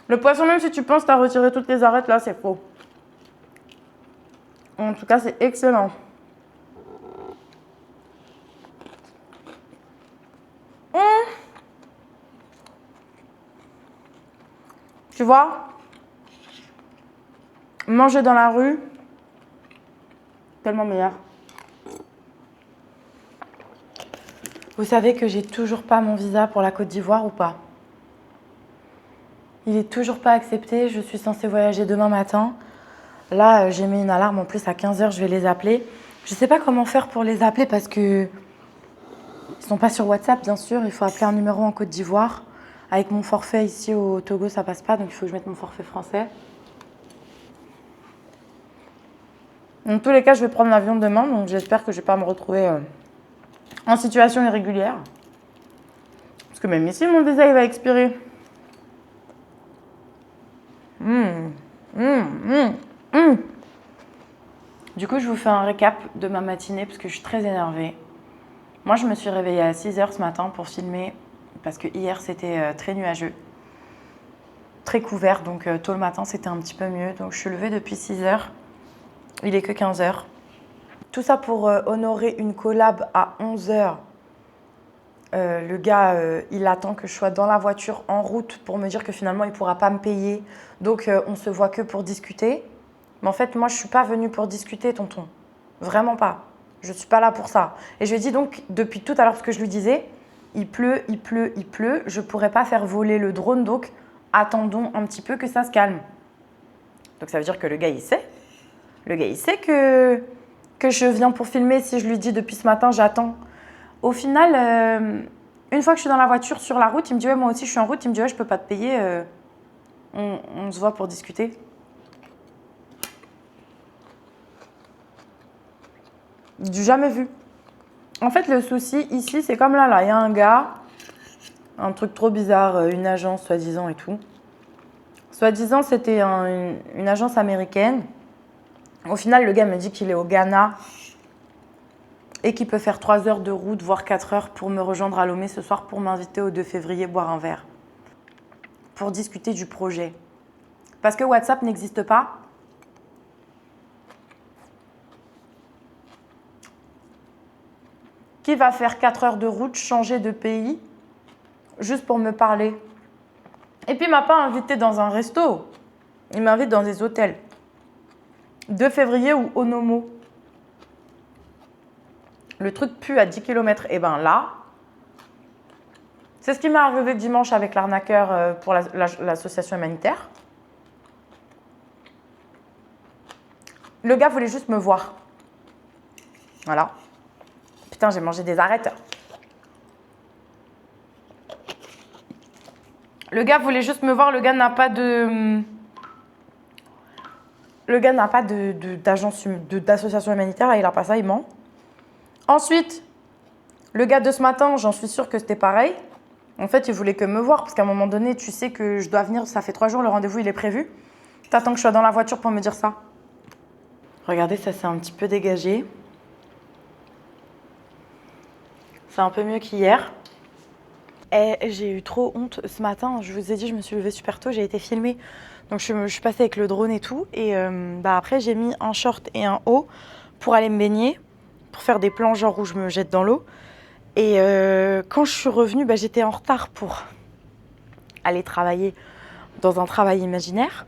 Le poisson, même si tu penses que tu as retiré toutes les arêtes, là, c'est faux. En tout cas, c'est excellent. Tu vois, manger dans la rue, tellement meilleur. Vous savez que j'ai toujours pas mon visa pour la Côte d'Ivoire ou pas? Il est toujours pas accepté. Je suis censée voyager demain matin. Là, j'ai mis une alarme en plus à 15h, je vais les appeler. Je sais pas comment faire pour les appeler parce que ils sont pas sur WhatsApp, bien sûr. Il faut appeler un numéro en Côte d'Ivoire. Avec mon forfait ici au Togo, ça passe pas, donc il faut que je mette mon forfait français. Dans tous les cas, je vais prendre l'avion demain, donc j'espère que je vais pas me retrouver en situation irrégulière. Parce que même ici, mon visa, il va expirer. Du coup, je vous fais un récap de ma matinée parce que je suis très énervée. Moi, je me suis réveillée à 6h ce matin pour filmer parce que hier, c'était très nuageux, très couvert. Donc, tôt le matin, c'était un petit peu mieux. Donc, je suis levée depuis 6h. Il est que 15h. Tout ça pour honorer une collab à 11h. Le gars, il attend que je sois dans la voiture en route pour me dire que finalement, il ne pourra pas me payer. Donc, on se voit que pour discuter. Mais en fait, moi, je ne suis pas venue pour discuter, tonton. Vraiment pas. Je ne suis pas là pour ça. Et je lui ai dit donc, depuis tout à l'heure, ce que je lui disais, il pleut, il pleut, il pleut. Je ne pourrais pas faire voler le drone, donc attendons un petit peu que ça se calme. Donc, ça veut dire que le gars, il sait. Le gars, il sait que je viens pour filmer. Si je lui dis depuis ce matin, j'attends. Au final, une fois que je suis dans la voiture, sur la route, il me dit « Ouais, moi aussi, je suis en route. » Il me dit « Ouais, je ne peux pas te payer. On se voit pour discuter. » Du jamais vu. En fait, le souci ici, c'est comme là. Il y a un gars, un truc trop bizarre, une agence soi-disant et tout. Soi-disant, c'était une agence américaine. Au final, le gars me dit qu'il est au Ghana et qu'il peut faire 3 heures de route, voire 4 heures pour me rejoindre à Lomé ce soir pour m'inviter au 2 février boire un verre. Pour discuter du projet. Parce que WhatsApp n'existe pas. Qui va faire 4 heures de route, changer de pays, juste pour me parler? Et puis, il ne m'a pas invité dans un resto. Il m'invite dans des hôtels. 2 février ou Onomo. Le truc pue à 10 km. Et bien là, c'est ce qui m'est arrivé dimanche avec l'arnaqueur pour l'association humanitaire. Le gars voulait juste me voir. Voilà. Putain, j'ai mangé des arêtes. Le gars voulait juste me voir. Le gars n'a pas de... Le gars n'a pas d'association humanitaire. Il n'a pas ça, il ment. Ensuite, le gars de ce matin, j'en suis sûre que c'était pareil. En fait, il voulait que me voir parce qu'à un moment donné, tu sais que je dois venir. Ça fait 3 jours, le rendez-vous, il est prévu. T'attends que je sois dans la voiture pour me dire ça. Regardez, ça s'est un petit peu dégagé. C'est un peu mieux qu'hier. Et j'ai eu trop honte ce matin. Je vous ai dit, je me suis levée super tôt. J'ai été filmée. Donc, je suis passée avec le drone et tout. Et après, j'ai mis un short et un haut pour aller me baigner. Pour faire des plans genre où je me jette dans l'eau. Et quand je suis revenue, j'étais en retard pour aller travailler dans un travail imaginaire.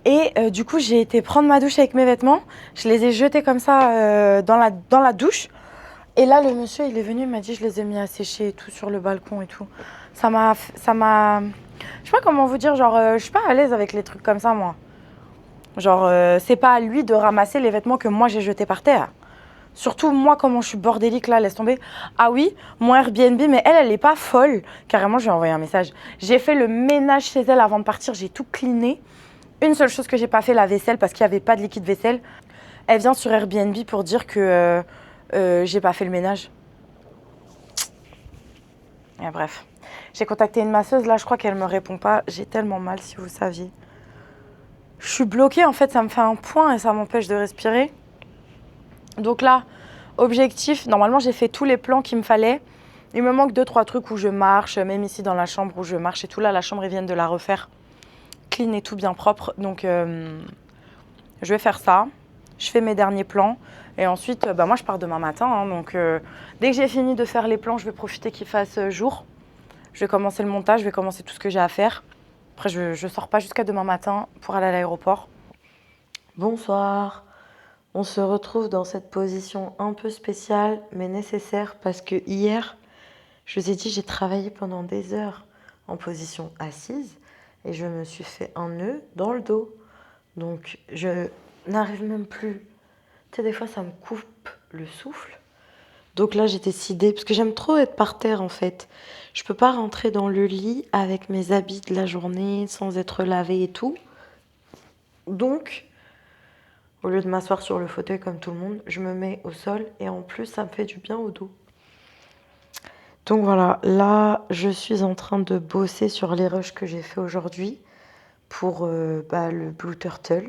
Et du coup, j'ai été prendre ma douche avec mes vêtements. Je les ai jetés comme ça dans la douche. Et là, le monsieur, il est venu, il m'a dit, je les ai mis à sécher et tout sur le balcon et tout. Ça m'a... Je sais pas comment vous dire, genre, je suis pas à l'aise avec les trucs comme ça, moi. Genre, c'est pas à lui de ramasser les vêtements que moi, j'ai jetés par terre. Surtout, moi, comment je suis bordélique, là, laisse tomber. Ah oui, mon Airbnb, mais elle est pas folle. Carrément, je lui ai envoyé un message. J'ai fait le ménage chez elle avant de partir, j'ai tout cleané. Une seule chose que j'ai pas fait, la vaisselle, parce qu'il n'y avait pas de liquide vaisselle. Elle vient sur Airbnb pour dire que j'ai pas fait le ménage. Et bref. J'ai contacté une masseuse, là, je crois qu'elle me répond pas. J'ai tellement mal, si vous saviez. Je suis bloquée, en fait, ça me fait un point et ça m'empêche de respirer. Donc là, objectif, normalement, j'ai fait tous les plans qu'il me fallait. Il me manque 2-3 trucs où je marche, même ici dans la chambre où je marche et tout. Là, la chambre, ils viennent de la refaire. Clean et tout bien propre. Donc, je vais faire ça. Je fais mes derniers plans. Et ensuite, moi, je pars demain matin. Hein, donc, dès que j'ai fini de faire les plans, je vais profiter qu'il fasse jour. Je vais commencer le montage, je vais commencer tout ce que j'ai à faire. Après, je ne sors pas jusqu'à demain matin pour aller à l'aéroport. Bonsoir. On se retrouve dans cette position un peu spéciale, mais nécessaire, parce que hier, je vous ai dit, j'ai travaillé pendant des heures en position assise et je me suis fait un nœud dans le dos. Donc, je n'arrive même plus. Tu sais, des fois, ça me coupe le souffle. Donc là, j'ai décidé, parce que j'aime trop être par terre, en fait. Je peux pas rentrer dans le lit avec mes habits de la journée, sans être lavée et tout. Donc, au lieu de m'asseoir sur le fauteuil comme tout le monde, je me mets au sol et en plus, ça me fait du bien au dos. Donc voilà, là, je suis en train de bosser sur les rushs que j'ai fait aujourd'hui pour le Blue Turtle,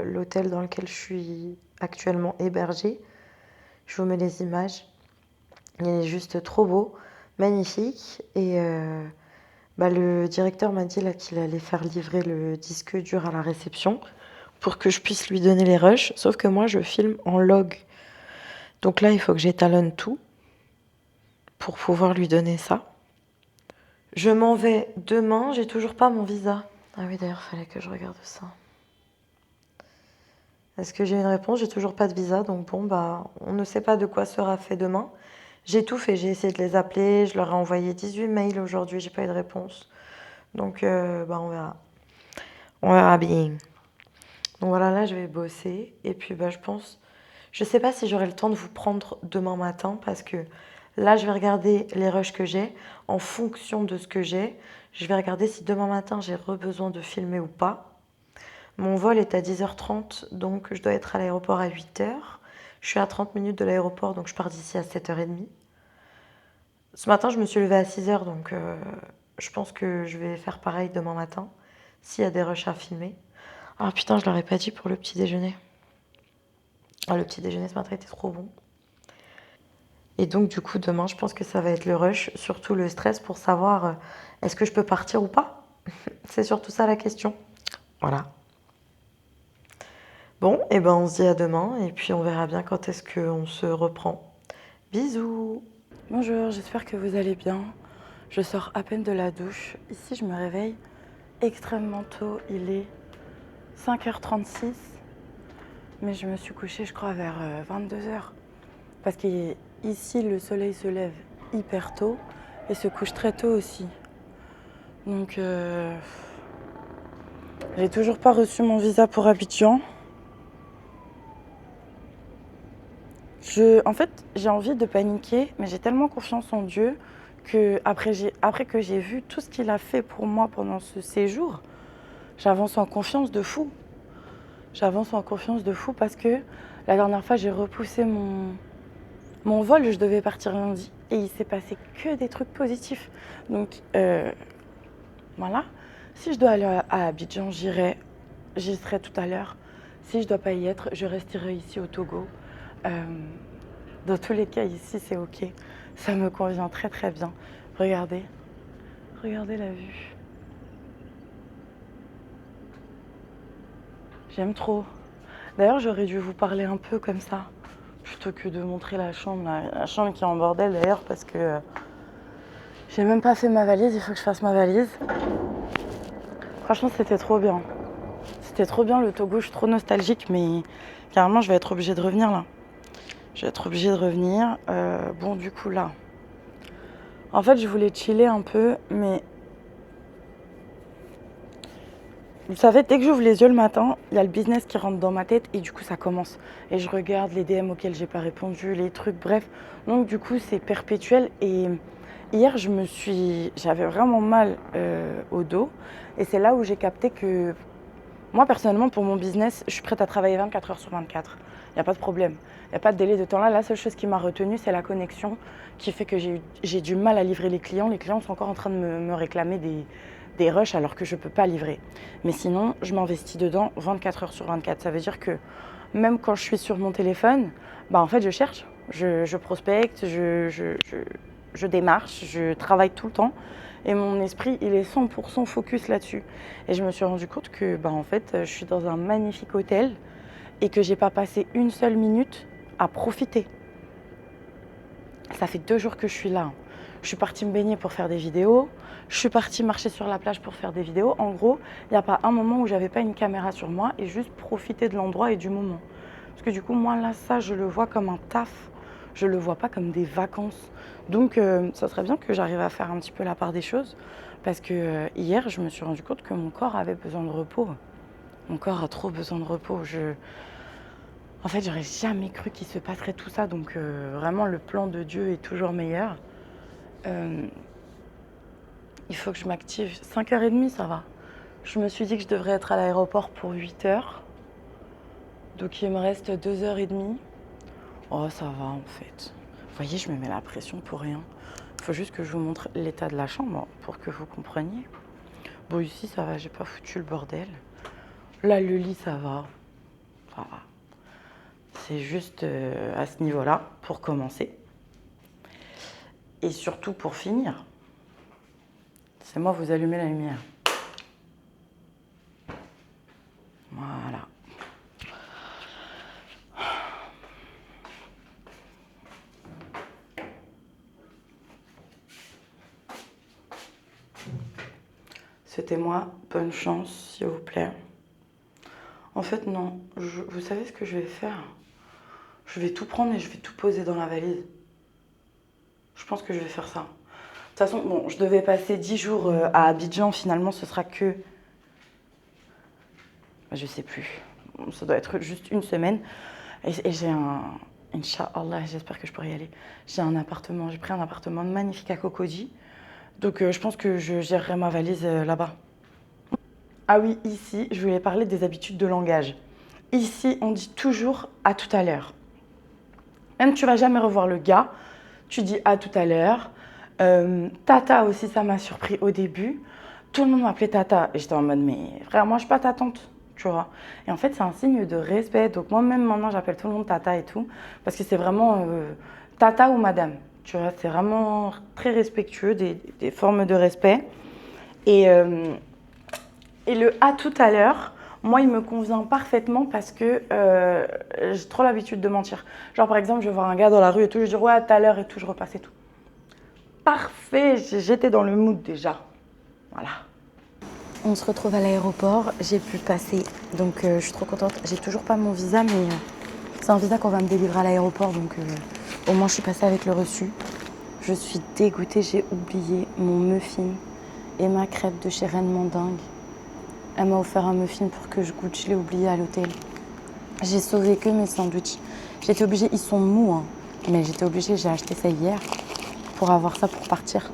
l'hôtel dans lequel je suis actuellement hébergée. Je vous mets les images. Il est juste trop beau, magnifique. Et le directeur m'a dit là qu'il allait faire livrer le disque dur à la réception pour que je puisse lui donner les rushs. Sauf que moi, je filme en log. Donc là, il faut que j'étalonne tout pour pouvoir lui donner ça. Je m'en vais demain. J'ai toujours pas mon visa. Ah oui, d'ailleurs, il fallait que je regarde ça. Est-ce que j'ai une réponse? J'ai toujours pas de visa. Donc bon, on ne sait pas de quoi sera fait demain. J'ai tout fait. J'ai essayé de les appeler. Je leur ai envoyé 18 mails aujourd'hui. J'ai pas eu de réponse. Donc, on verra. On verra bien. Donc voilà, là, je vais bosser. Et puis, je pense... Je sais pas si j'aurai le temps de vous prendre demain matin parce que là, je vais regarder les rushs que j'ai. En fonction de ce que j'ai, je vais regarder si demain matin, j'ai besoin de filmer ou pas. Mon vol est à 10h30, donc je dois être à l'aéroport à 8h. Je suis à 30 minutes de l'aéroport, donc je pars d'ici à 7h30. Ce matin, je me suis levée à 6h, donc je pense que je vais faire pareil demain matin, s'il y a des rushs à filmer. Ah putain, je leur ai pas dit pour le petit déjeuner. Ah, le petit déjeuner ce matin était trop bon. Et donc du coup, demain, je pense que ça va être le rush, surtout le stress pour savoir est-ce que je peux partir ou pas. C'est surtout ça la question. Voilà. Bon, et on se dit à demain et puis on verra bien quand est-ce qu'on se reprend. Bisous. Bonjour, j'espère que vous allez bien. Je sors à peine de la douche. Ici, je me réveille extrêmement tôt. Il est 5h36. Mais je me suis couchée, je crois, vers 22h. Parce qu'ici, le soleil se lève hyper tôt et se couche très tôt aussi. Donc, j'ai toujours pas reçu mon visa pour Abidjan. En fait, j'ai envie de paniquer, mais j'ai tellement confiance en Dieu après que j'ai vu tout ce qu'il a fait pour moi pendant ce séjour, j'avance en confiance de fou. J'avance en confiance de fou parce que la dernière fois, j'ai repoussé mon vol. Je devais partir lundi et il s'est passé que des trucs positifs. Donc, voilà. Si je dois aller à Abidjan, j'irai. J'y serai tout à l'heure. Si je ne dois pas y être, je resterai ici au Togo. Dans tous les cas, ici, c'est OK. Ça me convient très, très bien. Regardez. Regardez la vue. J'aime trop. D'ailleurs, j'aurais dû vous parler un peu comme ça, plutôt que de montrer la chambre. La chambre qui est en bordel d'ailleurs, parce que j'ai même pas fait ma valise. Il faut que je fasse ma valise. Franchement, c'était trop bien. C'était trop bien le Togo. Je suis trop nostalgique, mais carrément, je vais être obligée de revenir là. Je vais être obligée de revenir. Bon, du coup, là. En fait, je voulais chiller un peu, mais vous savez, dès que j'ouvre les yeux le matin, il y a le business qui rentre dans ma tête et du coup, ça commence. Et je regarde les DM auxquels j'ai pas répondu, les trucs, bref. Donc, du coup, c'est perpétuel. Et hier, j'avais vraiment mal au dos. Et c'est là où j'ai capté que moi, personnellement, pour mon business, je suis prête à travailler 24 heures sur 24. Il n'y a pas de problème. Il n'y a pas de délai de temps là. La seule chose qui m'a retenue, c'est la connexion qui fait que j'ai du mal à livrer les clients. Les clients sont encore en train de me réclamer des rushs alors que je ne peux pas livrer. Mais sinon, je m'investis dedans 24 heures sur 24. Ça veut dire que même quand je suis sur mon téléphone, en fait, je cherche, je prospecte, je démarche, je travaille tout le temps. Et mon esprit, il est 100% focus là-dessus. Et je me suis rendu compte que, en fait, je suis dans un magnifique hôtel et que j'ai pas passé une seule minute à profiter. Ça fait 2 jours que je suis là. Je suis partie me baigner pour faire des vidéos. Je suis partie marcher sur la plage pour faire des vidéos. En gros, il n'y a pas un moment où j'avais pas une caméra sur moi et juste profiter de l'endroit et du moment. Parce que du coup, moi, là, ça, je le vois comme un taf. Je le vois pas comme des vacances. Donc, ça serait bien que j'arrive à faire un petit peu la part des choses. Parce que hier, je me suis rendu compte que mon corps avait besoin de repos. Mon corps a trop besoin de repos. En fait, j'aurais jamais cru qu'il se passerait tout ça. Donc, vraiment, le plan de Dieu est toujours meilleur. Il faut que je m'active. 5h30, ça va. Je me suis dit que je devrais être à l'aéroport pour 8h. Donc, il me reste 2h30. Oh, ça va, en fait. Vous voyez, je me mets la pression pour rien. Il faut juste que je vous montre l'état de la chambre pour que vous compreniez. Bon, ici, ça va, j'ai pas foutu le bordel. Là, le lit, ça va. Ça va. C'est juste à ce niveau-là, pour commencer. Et surtout pour finir. C'est moi, vous allumez la lumière. Voilà. Souhaitez-moi bonne chance, s'il vous plaît. En fait, non. Vous savez ce que je vais faire? Je vais tout prendre et je vais tout poser dans la valise. Je pense que je vais faire ça. De toute façon, bon, je devais passer 10 jours à Abidjan. Finalement, ce sera que... Je sais plus. Ça doit être juste une semaine. Et j'ai un... Inch'Allah, j'espère que je pourrai y aller. J'ai pris un appartement magnifique à Cocody. Donc, je pense que je gérerai ma valise là-bas. Ah oui, ici, je voulais parler des habitudes de langage. Ici, on dit toujours « à tout à l'heure ». Même tu vas jamais revoir le gars, tu dis « à tout à l'heure ». Tata aussi, ça m'a surpris au début. Tout le monde m'appelait Tata. Et j'étais en mode « mais frère, moi, je suis pas ta tante ». Tu vois. Et en fait, c'est un signe de respect. Donc moi-même, maintenant, j'appelle tout le monde Tata et tout. Parce que c'est vraiment Tata ou Madame. Tu vois, c'est vraiment très respectueux, des formes de respect. Et le « à tout à l'heure », moi, il me convient parfaitement parce que j'ai trop l'habitude de mentir. Genre, par exemple, je vais voir un gars dans la rue et tout, je dis « ouais, à tout à l'heure » et tout, je repasse et tout. Parfait, j'étais dans le mood déjà. Voilà. On se retrouve à l'aéroport, j'ai pu passer, donc je suis trop contente. J'ai toujours pas mon visa, mais c'est un visa qu'on va me délivrer à l'aéroport, donc au moins je suis passée avec le reçu. Je suis dégoûtée, j'ai oublié mon muffin et ma crêpe de chez Reine Mandingue. Elle m'a offert un muffin pour que je goûte, je l'ai oublié à l'hôtel. J'ai sauvé que mes sandwichs. J'étais obligée, ils sont mous, hein, mais j'étais obligée, j'ai acheté ça hier pour avoir ça pour partir.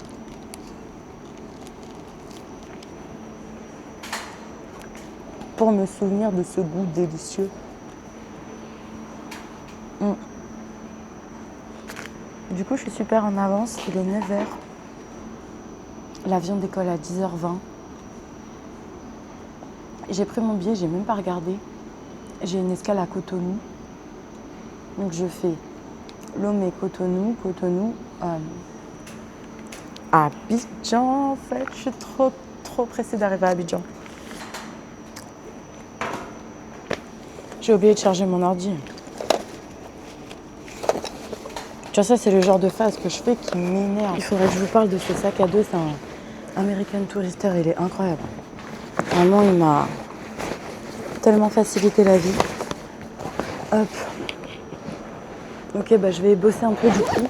Pour me souvenir de ce goût délicieux. Du coup, je suis super en avance. Il est 9h. L'avion décolle à 10h20. J'ai pris mon billet, j'ai même pas regardé. J'ai une escale à Cotonou. Donc je fais Lomé, Cotonou, Abidjan. En fait, je suis trop pressée d'arriver à Abidjan. J'ai oublié de charger mon ordi. Tu vois, ça, c'est le genre de phase que je fais qui m'énerve. Il faudrait que je vous parle de ce sac à dos. C'est un American Tourister. Il est incroyable. Vraiment, il m'a tellement facilité la vie. Hop. Ok, bah, je vais bosser un peu du coup.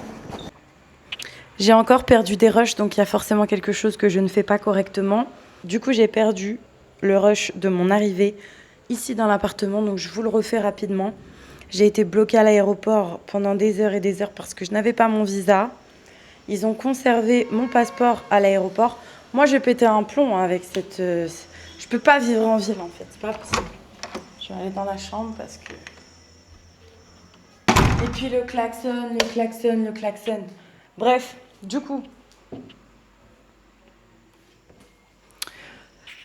J'ai encore perdu des rushs, donc il y a forcément quelque chose que je ne fais pas correctement. Du coup, j'ai perdu le rush de mon arrivée ici dans l'appartement, donc je vous le refais rapidement. J'ai été bloquée à l'aéroport pendant des heures et des heures parce que je n'avais pas mon visa. Ils ont conservé mon passeport à l'aéroport. Moi, je vais péter un plomb avec cette... Je peux pas vivre en ville, en fait. C'est pas possible. Je vais aller dans la chambre parce que... Et puis le klaxon. Bref, du coup...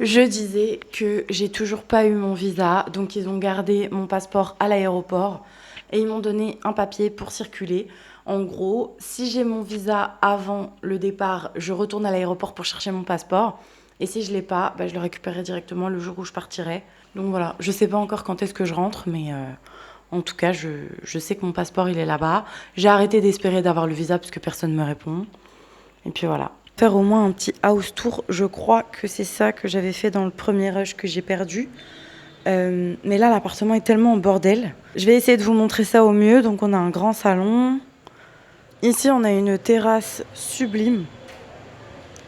Je disais que j'ai toujours pas eu mon visa, donc ils ont gardé mon passeport à l'aéroport et ils m'ont donné un papier pour circuler. En gros, si j'ai mon visa avant le départ, je retourne à l'aéroport pour chercher mon passeport. Et si je l'ai pas, bah, je le récupérerai directement le jour où je partirai. Donc voilà, je sais pas encore quand est-ce que je rentre, mais en tout cas, je sais que mon passeport il est là-bas. J'ai arrêté d'espérer d'avoir le visa parce que personne ne me répond. Et puis voilà. Faire au moins un petit house tour, je crois que c'est ça que j'avais fait dans le premier rush que j'ai perdu. Mais là, l'appartement est tellement en bordel. Je vais essayer de vous montrer ça au mieux. Donc on a un grand salon. Ici, on a une terrasse sublime.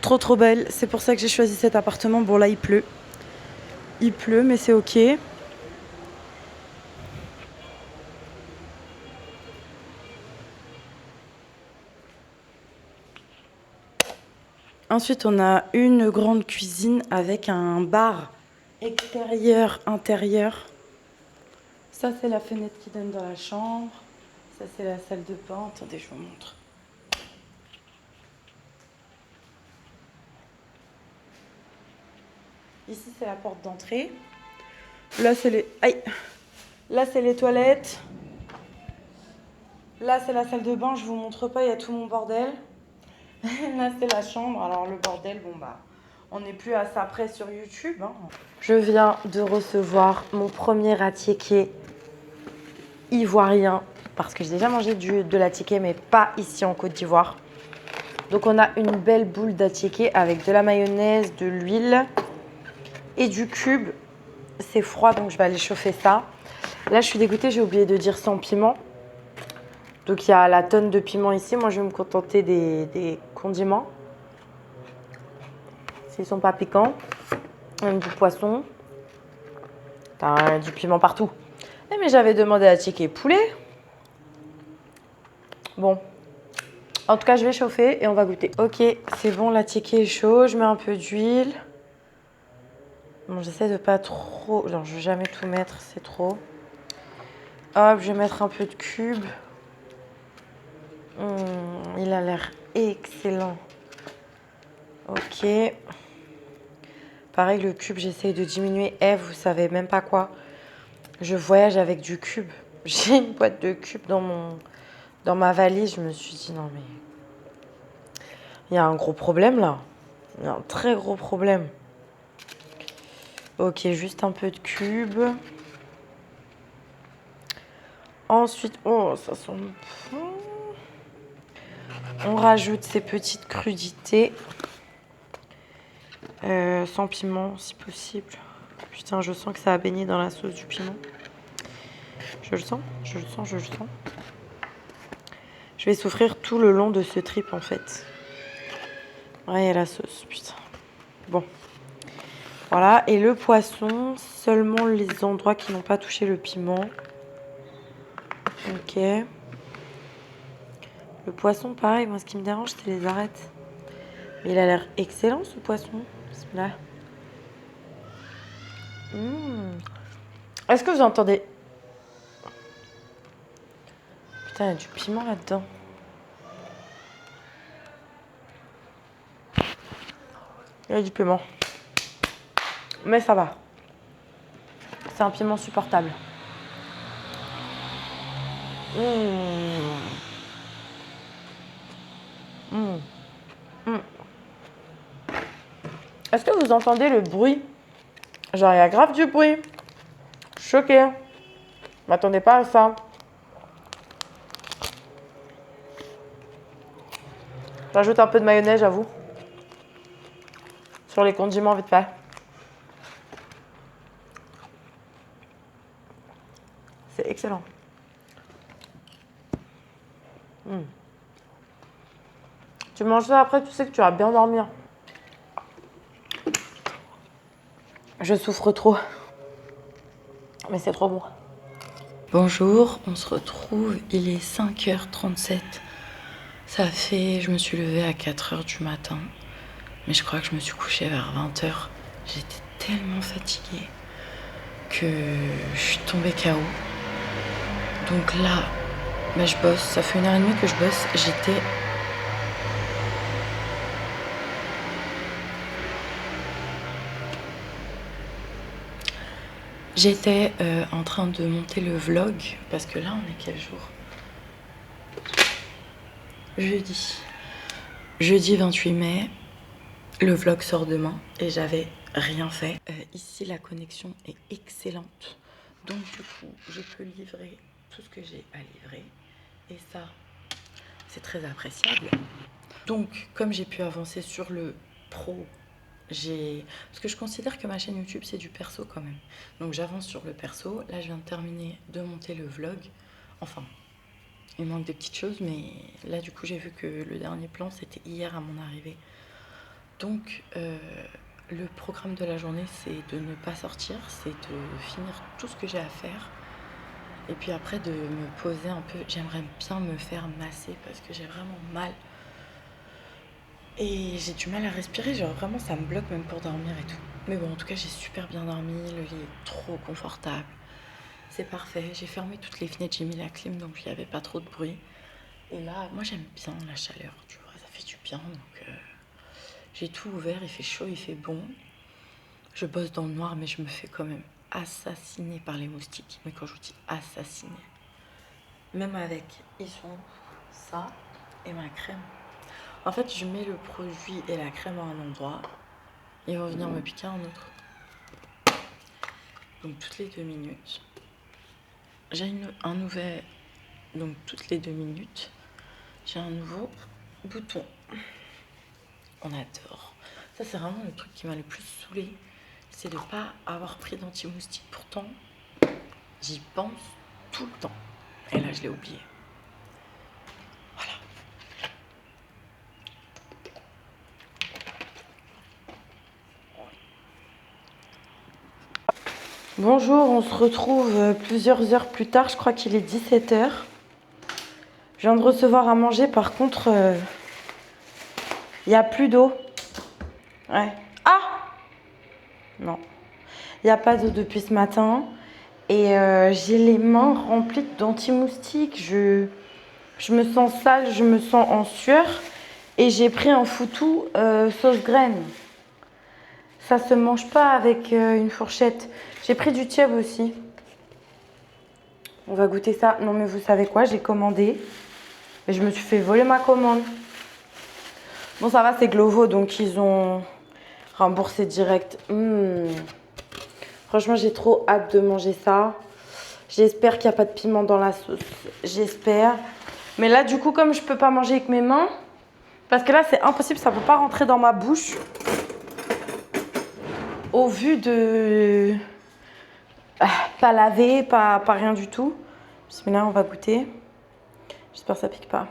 Trop belle. C'est pour ça que j'ai choisi cet appartement. Bon, là, il pleut. Il pleut, mais c'est ok. Ensuite, on a une grande cuisine avec un bar extérieur, intérieur. Ça, c'est la fenêtre qui donne dans la chambre. Ça, c'est la salle de bain. Attendez, je vous montre. Ici, c'est la porte d'entrée. Là, c'est les... Aïe. Là, c'est les toilettes. Là, c'est la salle de bain. Je vous montre pas, il y a tout mon bordel. Là, c'est la chambre. Alors, le bordel, bon, bah, on n'est plus à ça près sur YouTube. Hein. Je viens de recevoir mon premier attiéké ivoirien. Parce que j'ai déjà mangé de l'attiéké, mais pas ici en Côte d'Ivoire. Donc, on a une belle boule d'attiéké avec de la mayonnaise, de l'huile et du cube. C'est froid, donc je vais aller chauffer ça. Là, je suis dégoûtée, j'ai oublié de dire sans piment. Donc, il y a la tonne de piment ici. Moi, je vais me contenter des condiments. S'ils sont pas piquants. Du poisson. T'as du piment partout. Eh, mais j'avais demandé à ticket poulet. Bon. En tout cas, je vais chauffer et on va goûter. Ok, c'est bon, la ticket est chaud. Je mets un peu d'huile. Bon, j'essaie de pas trop... Non, je vais jamais tout mettre, c'est trop. Hop, je vais mettre un peu de cube. Il a l'air excellent. Ok. Pareil, le cube, j'essaie de diminuer. Vous savez même pas quoi. Je voyage avec du cube. J'ai une boîte de cubes dans ma valise. Je me suis dit, non mais... Il y a un gros problème là. Il y a un très gros problème. Ok, juste un peu de cube. Ensuite, oh, ça sent bon. On rajoute ces petites crudités. Sans piment, si possible. Putain, je sens que ça a baigné dans la sauce du piment. Je le sens. Je vais souffrir tout le long de ce trip, en fait. Ouais, il y a la sauce, putain. Bon. Voilà, et le poisson, seulement les endroits qui n'ont pas touché le piment. Ok. Le poisson, pareil, moi ce qui me dérange, c'est les arêtes. Mais il a l'air excellent ce poisson. Là. Est-ce que vous entendez? Putain, il y a du piment là-dedans. Il y a du piment. Mais ça va. C'est un piment supportable. Est-ce que vous entendez le bruit? Genre, il y a grave du bruit. Choquée. M'attendez pas à ça. J'ajoute un peu de mayonnaise, j'avoue. Sur les condiments, vite fait. C'est excellent. Tu manges ça après, tu sais que tu vas bien dormir. Je souffre trop. Mais c'est trop bon. Bonjour, on se retrouve. Il est 5h37. Ça fait... Je me suis levée à 4h du matin. Mais je crois que je me suis couchée vers 20h. J'étais tellement fatiguée que je suis tombée KO. Donc là, je bosse. Ça fait 1h30 que je bosse. J'étais en train de monter le vlog. Parce que là, on est quel jour? Jeudi. Jeudi 28 mai. Le vlog sort demain et j'avais rien fait. Ici, la connexion est excellente. Donc, du coup, je peux livrer tout ce que j'ai à livrer. Et ça, c'est très appréciable. Donc, comme j'ai pu avancer sur le pro, parce que je considère que ma chaîne YouTube, c'est du perso quand même. Donc, j'avance sur le perso. Là, je viens de terminer de monter le vlog. Enfin, il manque des petites choses, mais là, du coup, j'ai vu que le dernier plan, c'était hier à mon arrivée. Donc, le programme de la journée, c'est de ne pas sortir, c'est de finir tout ce que j'ai à faire. Et puis après, de me poser un peu. J'aimerais bien me faire masser parce que j'ai vraiment mal. Et j'ai du mal à respirer, genre vraiment, ça me bloque même pour dormir et tout. Mais bon, en tout cas, j'ai super bien dormi, le lit est trop confortable. C'est parfait, j'ai fermé toutes les fenêtres, j'ai mis la clim, donc il n'y avait pas trop de bruit. Et là, moi j'aime bien la chaleur, tu vois, ça fait du bien, donc... J'ai tout ouvert, il fait chaud, il fait bon. Je bosse dans le noir, mais je me fais quand même assassiner par les moustiques. Mais quand je vous dis assassiner, même avec, ils sont ça et ma crème. En fait, je mets le produit et la crème à un endroit. Ils vont venir me piquer un autre. Donc toutes les 2 minutes. J'ai un nouvel... Donc toutes les 2 minutes, j'ai un nouveau bouton. On adore. Ça, c'est vraiment le truc qui m'a le plus saoulée. C'est de ne pas avoir pris d'anti-moustique. Pourtant, j'y pense tout le temps. Et là, je l'ai oublié. Voilà. Bonjour, on se retrouve plusieurs heures plus tard. Je crois qu'il est 17h. Je viens de recevoir à manger. Par contre, il n'y a plus d'eau. Ouais. Ah! Non. Il n'y a pas d'eau depuis ce matin. Et j'ai les mains remplies d'anti-moustiques. Je me sens sale, je me sens en sueur. Et j'ai pris un foutou sauce graine. Ça se mange pas avec une fourchette. J'ai pris du tièbe aussi. On va goûter ça. Non mais vous savez quoi, j'ai commandé. Mais je me suis fait voler ma commande. Bon ça va, c'est Glovo, donc ils ont remboursé direct. Franchement, j'ai trop hâte de manger ça. J'espère qu'il n'y a pas de piment dans la sauce. J'espère. Mais là, du coup, comme je peux pas manger avec mes mains, parce que là, c'est impossible, ça ne peut pas rentrer dans ma bouche. Au vu de... pas lavé, pas rien du tout. Bismillah, on va goûter. J'espère que ça pique pas.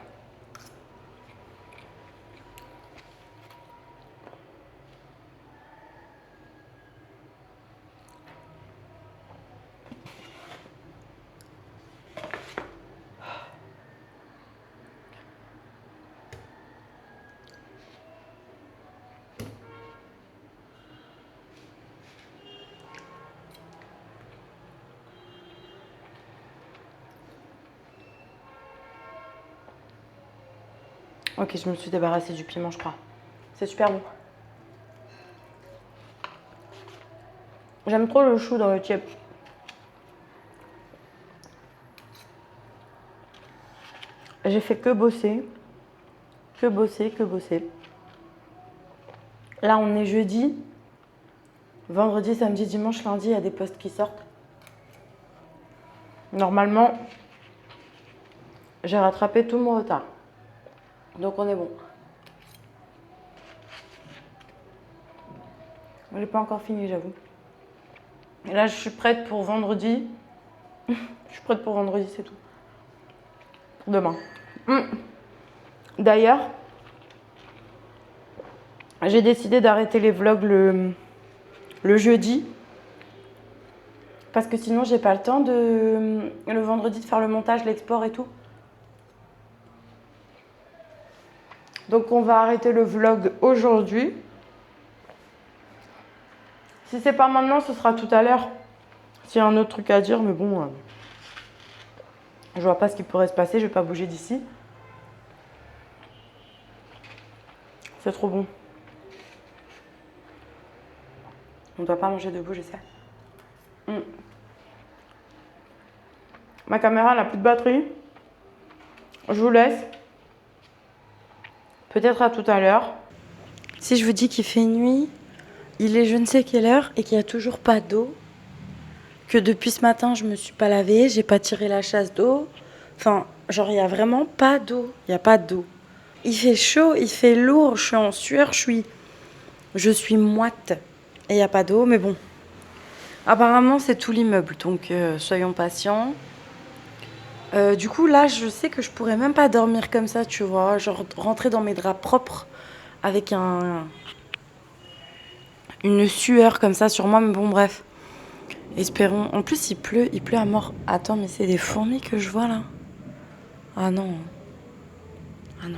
Ok, je me suis débarrassée du piment, je crois. C'est super bon. J'aime trop le chou dans le chips. J'ai fait que bosser. Que bosser, que bosser. Là, on est jeudi. Vendredi, samedi, dimanche, lundi, il y a des posts qui sortent. Normalement, j'ai rattrapé tout mon retard. Donc, on est bon. Je n'ai pas encore fini, j'avoue. Et là, je suis prête pour vendredi. Je suis prête pour vendredi, c'est tout. Pour demain. D'ailleurs, j'ai décidé d'arrêter les vlogs le jeudi. Parce que sinon, j'ai pas le temps le vendredi de faire le montage, l'export et tout. Donc, on va arrêter le vlog aujourd'hui. Si c'est pas maintenant, ce sera tout à l'heure. S'il y a un autre truc à dire, mais bon, je vois pas ce qui pourrait se passer, je vais pas bouger d'ici. C'est trop bon. On doit pas manger debout, je sais. Ma caméra n'a plus de batterie. Je vous laisse. Peut-être à tout à l'heure. Si je vous dis qu'il fait nuit, il est je ne sais quelle heure et qu'il n'y a toujours pas d'eau. Que depuis ce matin, je me suis pas lavée, j'ai pas tiré la chasse d'eau. Enfin, genre, il n'y a vraiment pas d'eau. Il n'y a pas d'eau. Il fait chaud, il fait lourd, je suis en sueur, je suis moite. Et il n'y a pas d'eau, mais bon. Apparemment, c'est tout l'immeuble, donc soyons patients. Du coup, là, je sais que je pourrais même pas dormir comme ça, tu vois. Genre, rentrer dans mes draps propres avec une sueur comme ça sur moi, mais bon, bref. Espérons. En plus, il pleut à mort. Attends, mais c'est des fourmis que je vois là. Ah non. Ah non.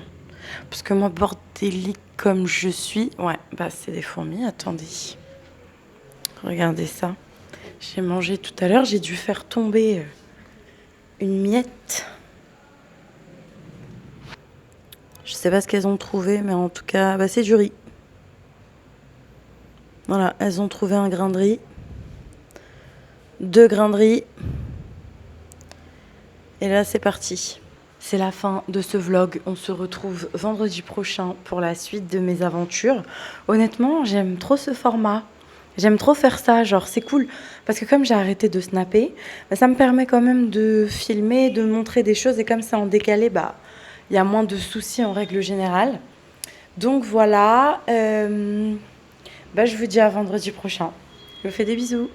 Parce que moi, bordélique comme je suis, ouais, bah c'est des fourmis. Attendez. Regardez ça. J'ai mangé tout à l'heure, j'ai dû faire tomber une miette. Je sais pas ce qu'elles ont trouvé, mais en tout cas, bah c'est du riz. Voilà, elles ont trouvé un grain de riz. 2 grains de riz. Et là, c'est parti. C'est la fin de ce vlog. On se retrouve vendredi prochain pour la suite de mes aventures. Honnêtement, j'aime trop ce format. J'aime trop faire ça, genre c'est cool. Parce que comme j'ai arrêté de snapper, bah, ça me permet quand même de filmer, de montrer des choses. Et comme c'est en décalé, bah il y a moins de soucis en règle générale. Donc voilà. Bah, je vous dis à vendredi prochain. Je vous fais des bisous.